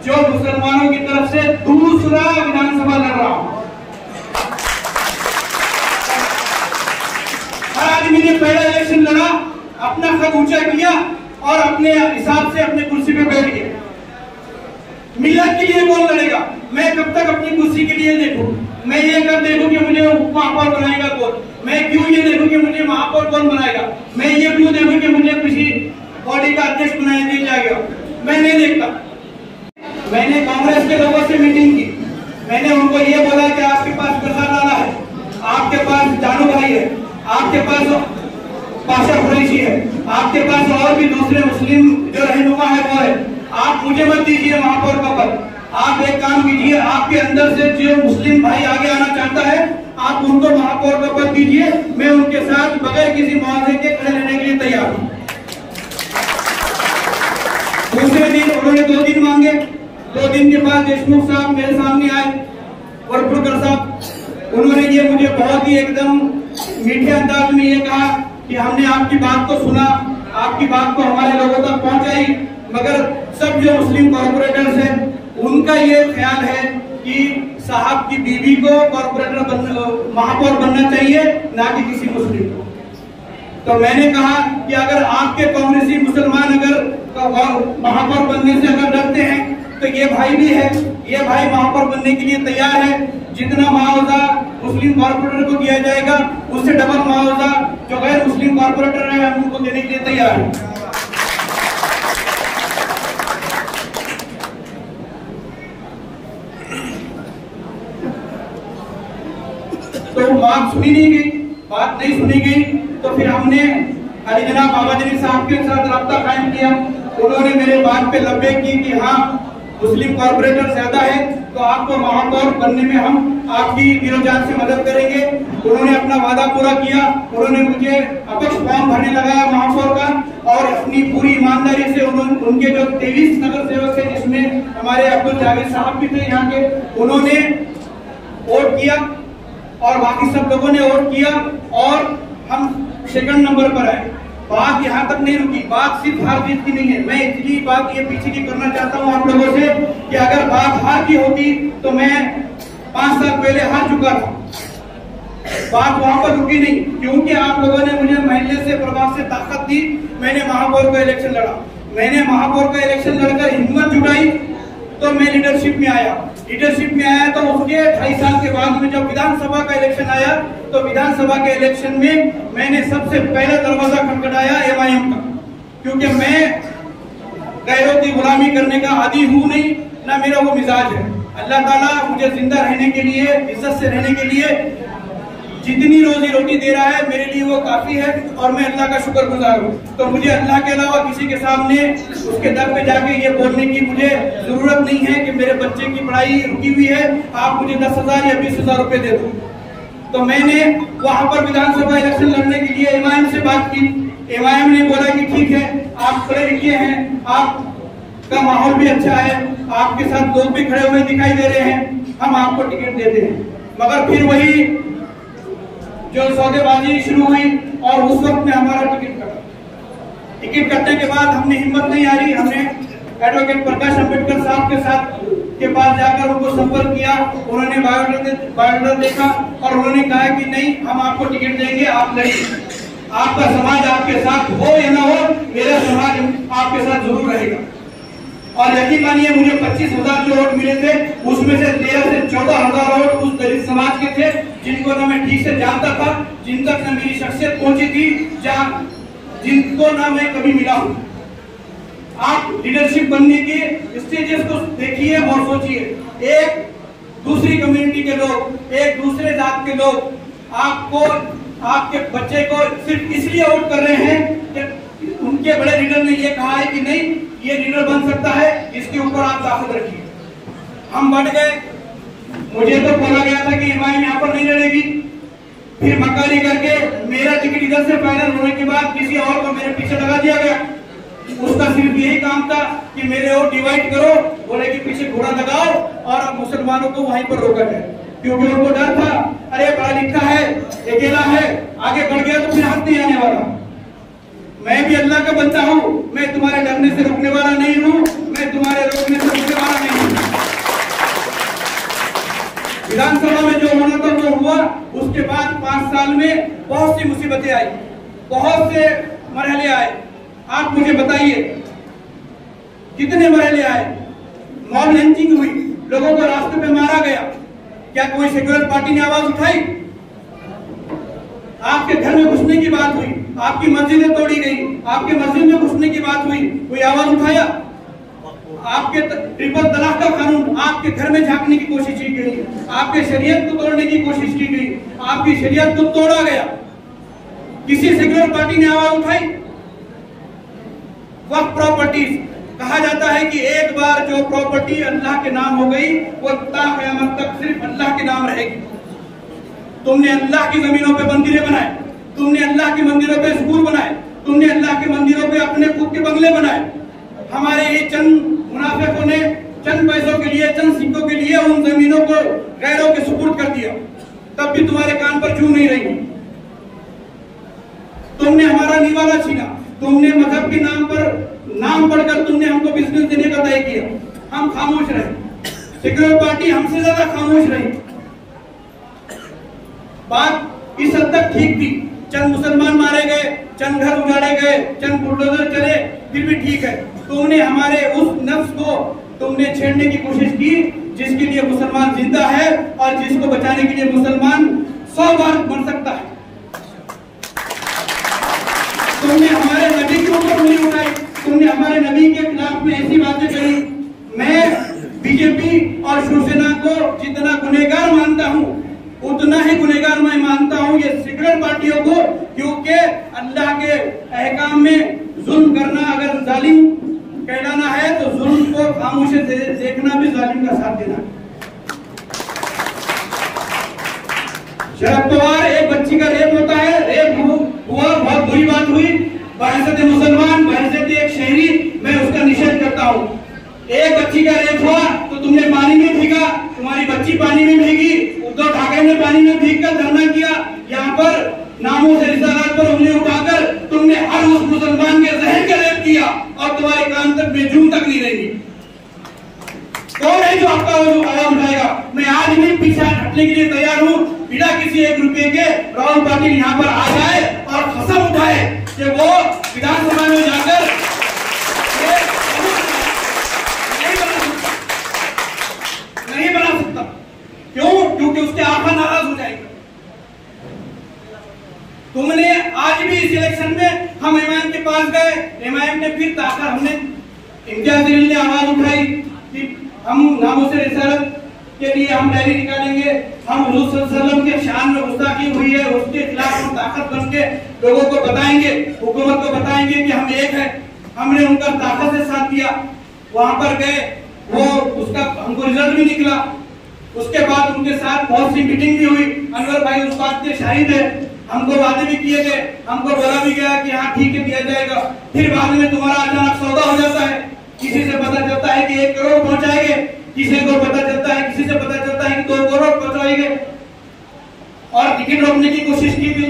जो मुसलमानों की तरफ से दूसरा विधानसभा लड़ रहा हो। हर आदमी ने पहला इलेक्शन लड़ा, अपना कद ऊंचा किया और अपने हिसाब से अपने कुर्सी पे बैठ गए। मिलत के लिए कौन लड़ेगा? मैं कब तक अपनी कुर्सी के लिए देखूं? मैं ये कर देखूं कि मुझे महापौर बनाएगा कौन? मैं क्यों ये देखूं कि मुझे महापौर कौन बनाएगा? मैं ये क्यों देखूं कि मुझे किसी बॉडी का अध्यक्ष बनाया दिया जाएगा? मैं नहीं देखता। मैंने कांग्रेस के लोगों से मीटिंग की, मैंने उनको ये बोला कि आपके पास प्रसाद लाला है, आपके पास जानू भाई है, आपके पास पाशा कुरैशी है, आपके पास और भी दूसरे मुस्लिम जो रहनुमा है वो है। आप मुझे मत दीजिए महापौर का पद, आप एक काम कीजिए, आपके अंदर से जो मुस्लिम भाई आगे आना चाहता है आप उनको महापौर का पद दीजिए, मैं उनके साथ बगैर किसी मुआवजे के खड़े रहने के लिए तैयार हूँ। दूसरे दिन उन्होंने 2 दिन मांगे, 2 दिन के बाद देशमुख साहब मेरे सामने आए, वरपुरकर साहब, उन्होंने ये मुझे बहुत ही एकदम मीठे अंदाज में ये कहा कि हमने आपकी बात को सुना, आपकी बात को हमारे लोगों तक पहुंचाई, मगर सब जो मुस्लिम कॉर्पोरेटर्स हैं उनका ये ख्याल है कि साहब की बीवी को महापौर बनना चाहिए, ना कि किसी मुस्लिम को। तो मैंने कहा कि अगर आपके कांग्रेसी मुसलमान अगर महापौर बनने से अगर डरते हैं तो ये भाई भी है, ये भाई महापौर बनने के लिए तैयार है। जितना मुआवजा मुस्लिम कॉर्पोरेटर को दिया जाएगा उससे डबल मुआवजा जो गैर मुस्लिम कॉर्पोरेटर है हम उनको देने के लिए तैयार है। तो बात सुनी नहीं गई, बात नहीं सुनी गई, तो फिर हमने अली जनाब बाबा जनी साहब के साथ राब्ता कायम किया। उन्होंने मेरे बात पे लब्बे की कि हाँ मुस्लिम कॉर्पोरेटर ज्यादा है तो आपको महापौर बनने में हम आपकी दिलोजान से मदद करेंगे। उन्होंने अपना वादा पूरा किया, उन्होंने मुझे अपक्ष फॉर्म भरने लगाया महापौर का, और अपनी पूरी ईमानदारी से उनके जो 23 नगर सेवक थे जिसमें हमारे अब्दुल जावेद साहब भी थे यहाँ के, उन्होंने वोट किया और बाकी सब लोगों ने वोट किया और हम 2nd नंबर पर आए। बात यहाँ तक नहीं रुकी, बात सिर्फ हार जीत की नहीं है। मैं इसलिए बात ये पीछे की करना चाहता हूँ आप लोगों से कि अगर बात हार की होती तो मैं 5 साल पहले हार चुका था। बात वहां पर रुकी नहीं, क्योंकि आप लोगों ने मुझे महल्ले से प्रभाव से ताकत दी। मैंने महापौर का इलेक्शन लड़ा, मैंने महापौर का इलेक्शन लड़कर हिम्मत जुटाई तो मैं लीडरशिप में आया। लीडरशिप में आया तो उसके 2.5 साल के बाद में जब विधानसभा का इलेक्शन आया तो विधानसभा के इलेक्शन में मैंने सबसे पहले दरवाजा खटखटाया MIM का, क्योंकि मैं गैरों की गुलामी करने का आदी हूँ नहीं, ना मेरा वो मिजाज है। अल्लाह ताला मुझे जिंदा रहने के लिए, इज्जत से रहने के लिए जितनी रोजी रोटी दे रहा है मेरे लिए वो काफी है और मैं अल्लाह का शुक्रगुजार हूँ। तो मुझे अल्लाह के अलावा किसी के सामने उसके दर पे जाके ये बोलने की मुझे जरूरत नहीं है कि मेरे बच्चे की पढ़ाई रुकी हुई है, आप मुझे 10,000 या 20,000 रुपए दे दो। तो मैंने वहां पर विधानसभा इलेक्शन लड़ने के लिए एमआईएम से बात की। एमआईएम ने बोला कि ठीक है, आप पढ़े लिखे हैं, आपका माहौल भी अच्छा है, आपके साथ लोग भी खड़े हुए दिखाई दे रहे हैं, हम आपको टिकट देते हैं। मगर फिर वही जो सौदेबाजी शुरू हुई और उस वक्त में हमारा टिकट कटा। टिकट कटने के बाद हमने हिम्मत नहीं हारी, हमने एडवोकेट प्रकाश अम्बेडकर साहब के साथ के पास जाकर उनको संपर्क किया। उन्होंने बायोडाटा देखा और उन्होंने कहा कि नहीं, हम आपको टिकट देंगे, आप लड़िए, आपका समाज आपके साथ हो या ना हो, मेरा समाज आपके साथ जरूर रहेगा। और यकीन मानिए मुझे 25,000 जो वोट मिले थे उसमें से 13 से 14,000 वोट उस दलित समाज के थे जिनको ना मैं ठीक से जानता था, जिन तक न मेरी शख्सियत पहुंची थी, जिनको ना मैं कभी मिला हूं। आप लीडरशिप बनने के स्टेजेस को देखिए और सोचिए, एक दूसरी कम्युनिटी के लोग, एक दूसरे जात के लोग आपको, आपके बच्चे को सिर्फ इसलिए वोट कर रहे हैं कि उनके बड़े लीडर ने ये कहा है कि नहीं ये लीडर बन सकता है, इसके ऊपर आप ताकत रखिए। हम बढ़ गए, मुझे तो बोला गया था कि एमआईएम यहाँ पर नहीं लड़ेगी, फिर मक्कारी करके मेरा टिकट इधर से फाइनल होने के बाद किसी और को मेरे पीछे लगा दिया गया। उसका सिर्फ यही काम था कि मेरे और डिवाइड करो, बोले कि पीछे घोड़ा लगाओ और मुसलमानों को वहीं पर रोका जाए, क्योंकि उनको डर था, अरे पढ़ा लिखा है, अकेला है, आगे बढ़ गया तो फिर हाथ नहीं आने वाला। मैं भी अल्लाह का बंदा हूँ, मैं तुम्हारे डरने से रुकने वाला नहीं हूँ, मैं तुम्हारे रोकने से रुकने वाला नहीं हूँ। विधानसभा में जो होना था वो हुआ। उसके बाद 5 साल में बहुत सी मुसीबतें आई, बहुत से मरहले आए। आप मुझे बताइए कितने मरहले आए? मॉब लिंचिंग हुई, लोगों को रास्ते पे मारा गया, क्या कोई सेक्युलर पार्टी ने आवाज उठाई? आपके घर में घुसने की बात हुई, आपकी मस्जिदें तोड़ी गई, आपके मस्जिद में घुसने की बात हुई, कोई आवाज उठाया? आपके ट्रिपल तलाक का कानून, आपके घर में झांकने की कोशिश की गई, आपके शरीयत को तोड़ने की कोशिश की गई, आपकी शरीयत को तोड़ा गया, किसी सेक्युलर पार्टी ने आवाज उठाई? वक्फ प्रॉपर्टीज, कहा जाता है कि एक बार जो प्रॉपर्टी अल्लाह के नाम हो गई वो ता क़यामत तक सिर्फ अल्लाह के नाम रहेगी। तुमने अल्लाह की जमीनों पे मंदिरें बनाए, तुमने अल्लाह के मंदिरों पे स्कूल बनाए, तुमने अल्लाह के मंदिरों पे अपने खुद के बंगले बनाए। हमारे ये चंद मुनाफिकों ने चंद पैसों के लिए, चंद सिक्कों के लिए उन जमीनों को गैरों के सुपुर्द कर दिया, तब भी तुम्हारे कान पर जू नहीं रही। तुमने हमारा निवाला छीना, तुमने मजहब के नाम पर नाम पढ़कर तुमने हमको बिजनेस देने का तय किया, हम खामोश रहे। सेक्युलर पार्टी हमसे ज्यादा खामोश रही। बात इस हद तक ठीक थी, चंद मुसलमान मारे गए, चंद घर उजाड़े गए, चंद बुलडोजर चले, फिर भी ठीक है। तुमने हमारे उस नफ्स को तुमने छेड़ने की कोशिश की जिसके लिए मुसलमान जिंदा है और जिसको बचाने के लिए मुसलमान 100 बार मर सकता है। तुमने हमारे नबी के ऊपर उंगली उठाई, तुमने हमारे नबी के खिलाफ में ऐसी बातें कही। मैं बीजेपी और शिवसेना को जितना गुनहगार मानता हूँ उतना ही गुनहगार मैं मानता हूँ ये सेक्युलर पार्टियों को, क्योंकि अल्लाह के अहकाम में जुल्म करना अगर जालिम कहलाना है तो जुल्म को खामोशी से देखना भी जालिम का साथ देना। शरद पवार, एक बच्ची का रेप होता है, रेप हुआ, बहुत बुरी बात हुई, बहैसियत मुसलमान, बहैसियत एक शहरी मैं उसका निषेध करता हूँ। एक बच्ची का रेप हुआ तो तुमने पानी में भीगा, तुम्हारी बच्ची पानी में भीगी, उद्धव ठाकरे ने पानी में भीग कर धरना किया, यहाँ पर नामों से रिसालत पर उंगली उठाकर तुमने हर उस मुसलमान के जहन का रेप किया और तुम्हारे कान तक बेजूम तक नहीं रहेगी। कौन है जो आपका आवाज उठाएगा? मैं आज भी पीछे हटने के लिए तैयार हूँ, बिना किसी 1 रुपए के राहुल पाटिल यहाँ पर आ जाए और कसम उठाए कि वो विधानसभा में जाकर नहीं बना सकता। क्यों? क्योंकि उसके आंखा नाराज हो जाएंगे। तुमने आज भी इस इलेक्शन में हम एमआईएम के पास गए, एमआईएम ने फिर ताकर हमने इम्तियाज जलील ने आवाज उठाई कि हम नामों से रिसालत के लिए हम रैली निकालेंगे। हम हुजूर सल्लल्लाहु अलैहि वसल्लम के शान में गुस्ताखी हुई है, उसके खिलाफ हम ताकत बन के लोगों को बताएंगे, हुकूमत को बताएंगे कि हम एक है। हमने उनका ताकत से साथ दिया, वहां पर गए, वो उसका हमको रिजल्ट भी निकला। उसके बाद उनके साथ बहुत सी मीटिंग भी हुई। अनवर भाई उस बात के शाहिद है, हमको वादे भी किए गए, हमको बोला भी गया कि हाँ ठीक है दिया जाएगा। फिर बाद में तुम्हारा अचानक सौदा हो जाता है, किसी से पता चलता है कि 1 करोड़ पहुंचाएंगे, किसी को पता चलता है, किसी से पता चलता है कि 2 करोड़ पहुंचाएंगे, और टिकट रोकने की कोशिश की थी।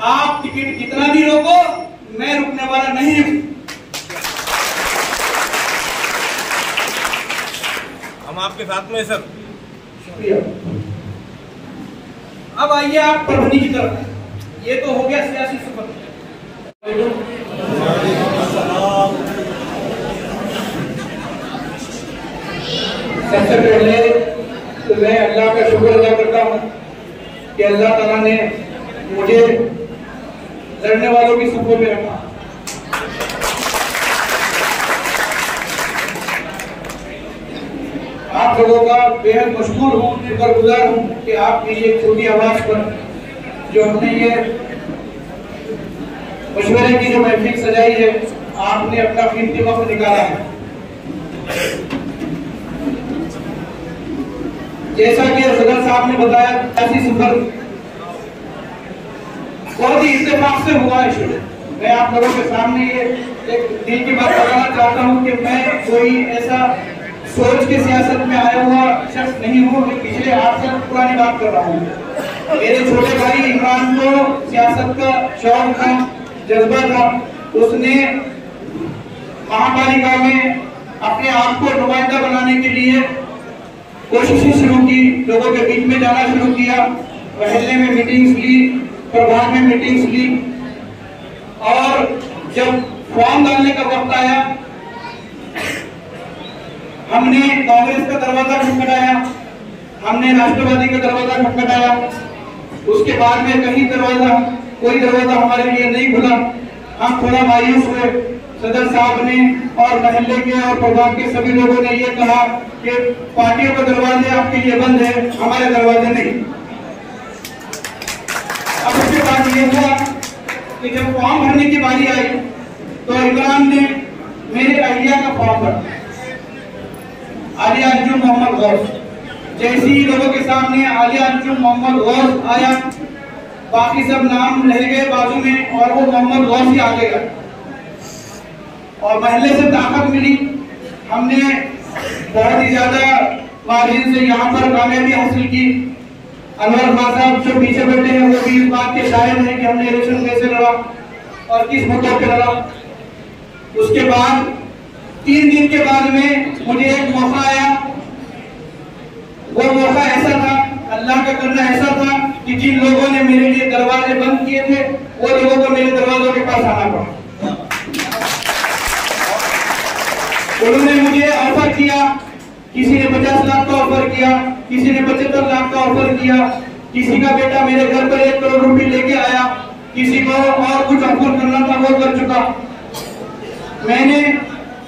आप टिकट कितना भी रोको, मैं रुकने वाला नहीं हूं। हम आपके साथ में सर। शुक्रिया। अब आइए आप परभनी की तरफ। ये तो हो गया सियासी सफर। सबसे पहले तो मैं अल्लाह का शुक्र अदा करता हूँ कि अल्लाह ताला ने मुझे लड़ने वालों की सफर में रखा। आप लोगों का बेहद मशहूर हूँ, शुक्रगुजार हूँ कि आपकी ये छोटी आवाज पर जो हमने ये मशवरे की जो महफिल सजाई है, आपने अपना कीमती वक्त निकाला है। जैसा कि सदर साहब ने बताया, ऐसी सफर बहुत ही इत्तेफाक से हुआ है शुरू। मैं आप लोगों के सामने ये एक दिल की बात बताना चाहता हूँ कि मैं कोई ऐसा सोच के सियासत में आया हुआ शख्स नहीं हूँ। मैं पिछले 8 साल पुरानी बात कर रहा हूँ। मेरे छोटे भाई इमरान को सियासत का शौक था, जज्बा था। उसने महापालिका में अपने आप को नुमाइंदा बनाने के लिए कोशिशें शुरू की, लोगों के बीच में जाना शुरू किया, महल्ले में मीटिंग्स ली, प्रभाग में मीटिंग्स ली, और जब फॉर्म डालने का वक्त आया, हमने कांग्रेस का दरवाजा खटखटाया, हमने राष्ट्रवादी का दरवाजा खटखटाया। उसके बाद में कोई दरवाजा हमारे लिए नहीं खुला। हम थोड़ा मायूस हुए। सदर साहब ने और महल्ले के और प्रभाग के सभी लोगों ने ये कहा कि पार्टियों के दरवाजे आपके लिए बंद है, हमारे दरवाजे नहीं। अब उसके बाद ये हुआ कि जब फॉर्म भरने की बारी आई तो इमरान ने मेरे अहिया का फॉर्म भरा, आलिया अंजुम मोहम्मद गौस। जैसे ही लोगों के सामने आलिया अंजुम मोहम्मद गौस आया, बाकी सब नाम रह गए बाजू में और वो मोहम्मद गौस ही आगे गया, और महल्ले से ताकत मिली। हमने बहुत ही ज्यादा मार्जिन से यहाँ पर कामयाबी हासिल की। अनवर खान साहब जो पीछे बैठे हैं वो भी इस बात के शायद हैं कि हमने इलेक्शन कैसे लड़ा और किस मुद्दों पे लड़ा। उसके बाद 3 दिन के बाद में मुझे एक मौका आया। वो मौका ऐसा था, अल्लाह का करना ऐसा था कि जिन लोगों ने मेरे लिए दरवाजे बंद किए थे, वो लोगों को मेरे दरवाजों के पास आना पड़ा। उन्होंने मुझे ऑफर किया, किसी ने 50 लाख का ऑफर किया, किसी ने 75 लाख का ऑफर किया, किसी का बेटा मेरे घर पर 1 करोड़ रुपए लेके आया, किसी को और कुछ ऑफर करना था वो कर चुका। मैंने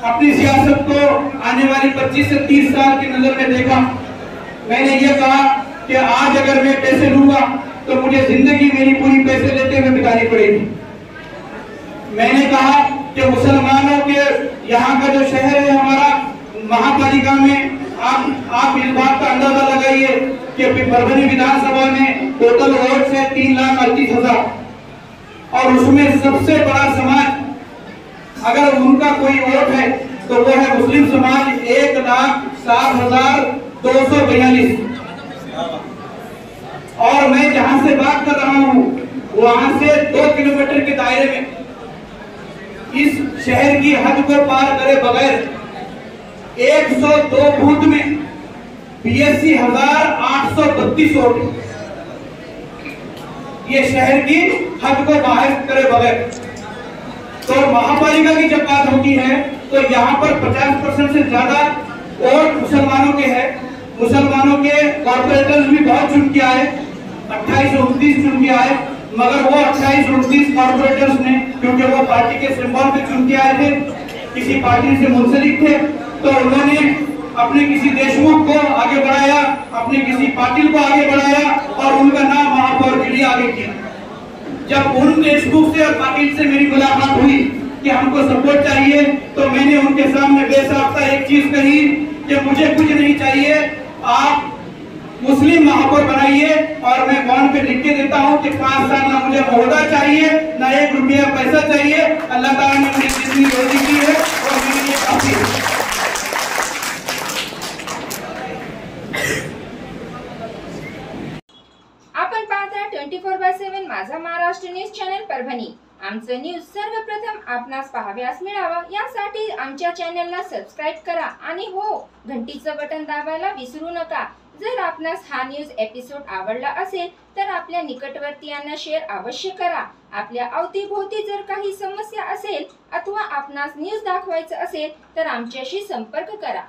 अपनी सियासत को आने वाली 25 से 30 साल की नजर में देखा। मैंने ये कहा कि आज अगर मैं पैसे लूंगा तो मुझे जिंदगी मेरी पूरी पैसे लेते हुए बितानी पड़ेगी। मैंने कहा कि मुसलमानों के यहाँ का जो शहर है हमारा, महापालिका में आप इस बात का अंदाजा लगाइए कि परभनी विधानसभा में टोटल वोट है 3,38,000, और उसमें सबसे बड़ा समाज अगर उनका कोई वोट है तो वो है मुस्लिम समाज, 1,07,242। और मैं जहां से बात कर रहा हूं वहां से 2 किलोमीटर के दायरे में इस शहर की हद को पार करे बगैर 102 बूथ में 82,832 वोट, ये शहर की हद को बाहर करे बगैर। तो महापालिका की जब बात होती है तो यहाँ पर 50% से ज्यादा वोट मुसलमानों के हैं। मुसलमानों के कॉर्पोरेटर्स भी बहुत चुन के आए, 28-29 चुन के आए, मगर वो 28-29 कॉर्पोरेटर्स ने, क्योंकि वो पार्टी के सिंबल पे चुन के आए थे, किसी पार्टी से मुंसलिक थे, तो उन्होंने अपने किसी देशमुख को आगे बढ़ाया, अपने किसी पाटिल को आगे बढ़ाया और उनका नाम महापौर के लिए आगे किया। जब उन देशमुख से और पाटिल से मेरी मुलाकात हुई कि हमको सपोर्ट चाहिए, तो मैंने उनके सामने बेसाख्ता एक चीज कही कि मुझे कुछ नहीं चाहिए, आप मुस्लिम महापौर बनाइए और मैं बॉन्ड पे लिख के देता हूँ कि 5 साल ना मुझे ओहदा चाहिए ना 1 रुपया पैसा चाहिए। अल्लाह ताला ने मुझे जितनी रोजी की है और मेरे लिए काफी है। आपण पाहता 24/7 माझा महाराष्ट्र न्यूज चॅनल परभणी। आमचं न्यूज सर्वप्रथम आपणास पाहाव्यास मिळावा यासाठी आमच्या चॅनलला सबस्क्राइब करा आणि हो, घंटीचं बटन दाबायला विसरू नका। जर आपणास हा न्यूज एपिसोड आवडला असेल तर आपल्या निकटवर्तीयांना शेअर अवश्य करा। आपल्या अवतीभोवती जर काही समस्या असेल अथवा आपणास न्यूज दाखवायचं असेल तर आमच्याशी संपर्क करा।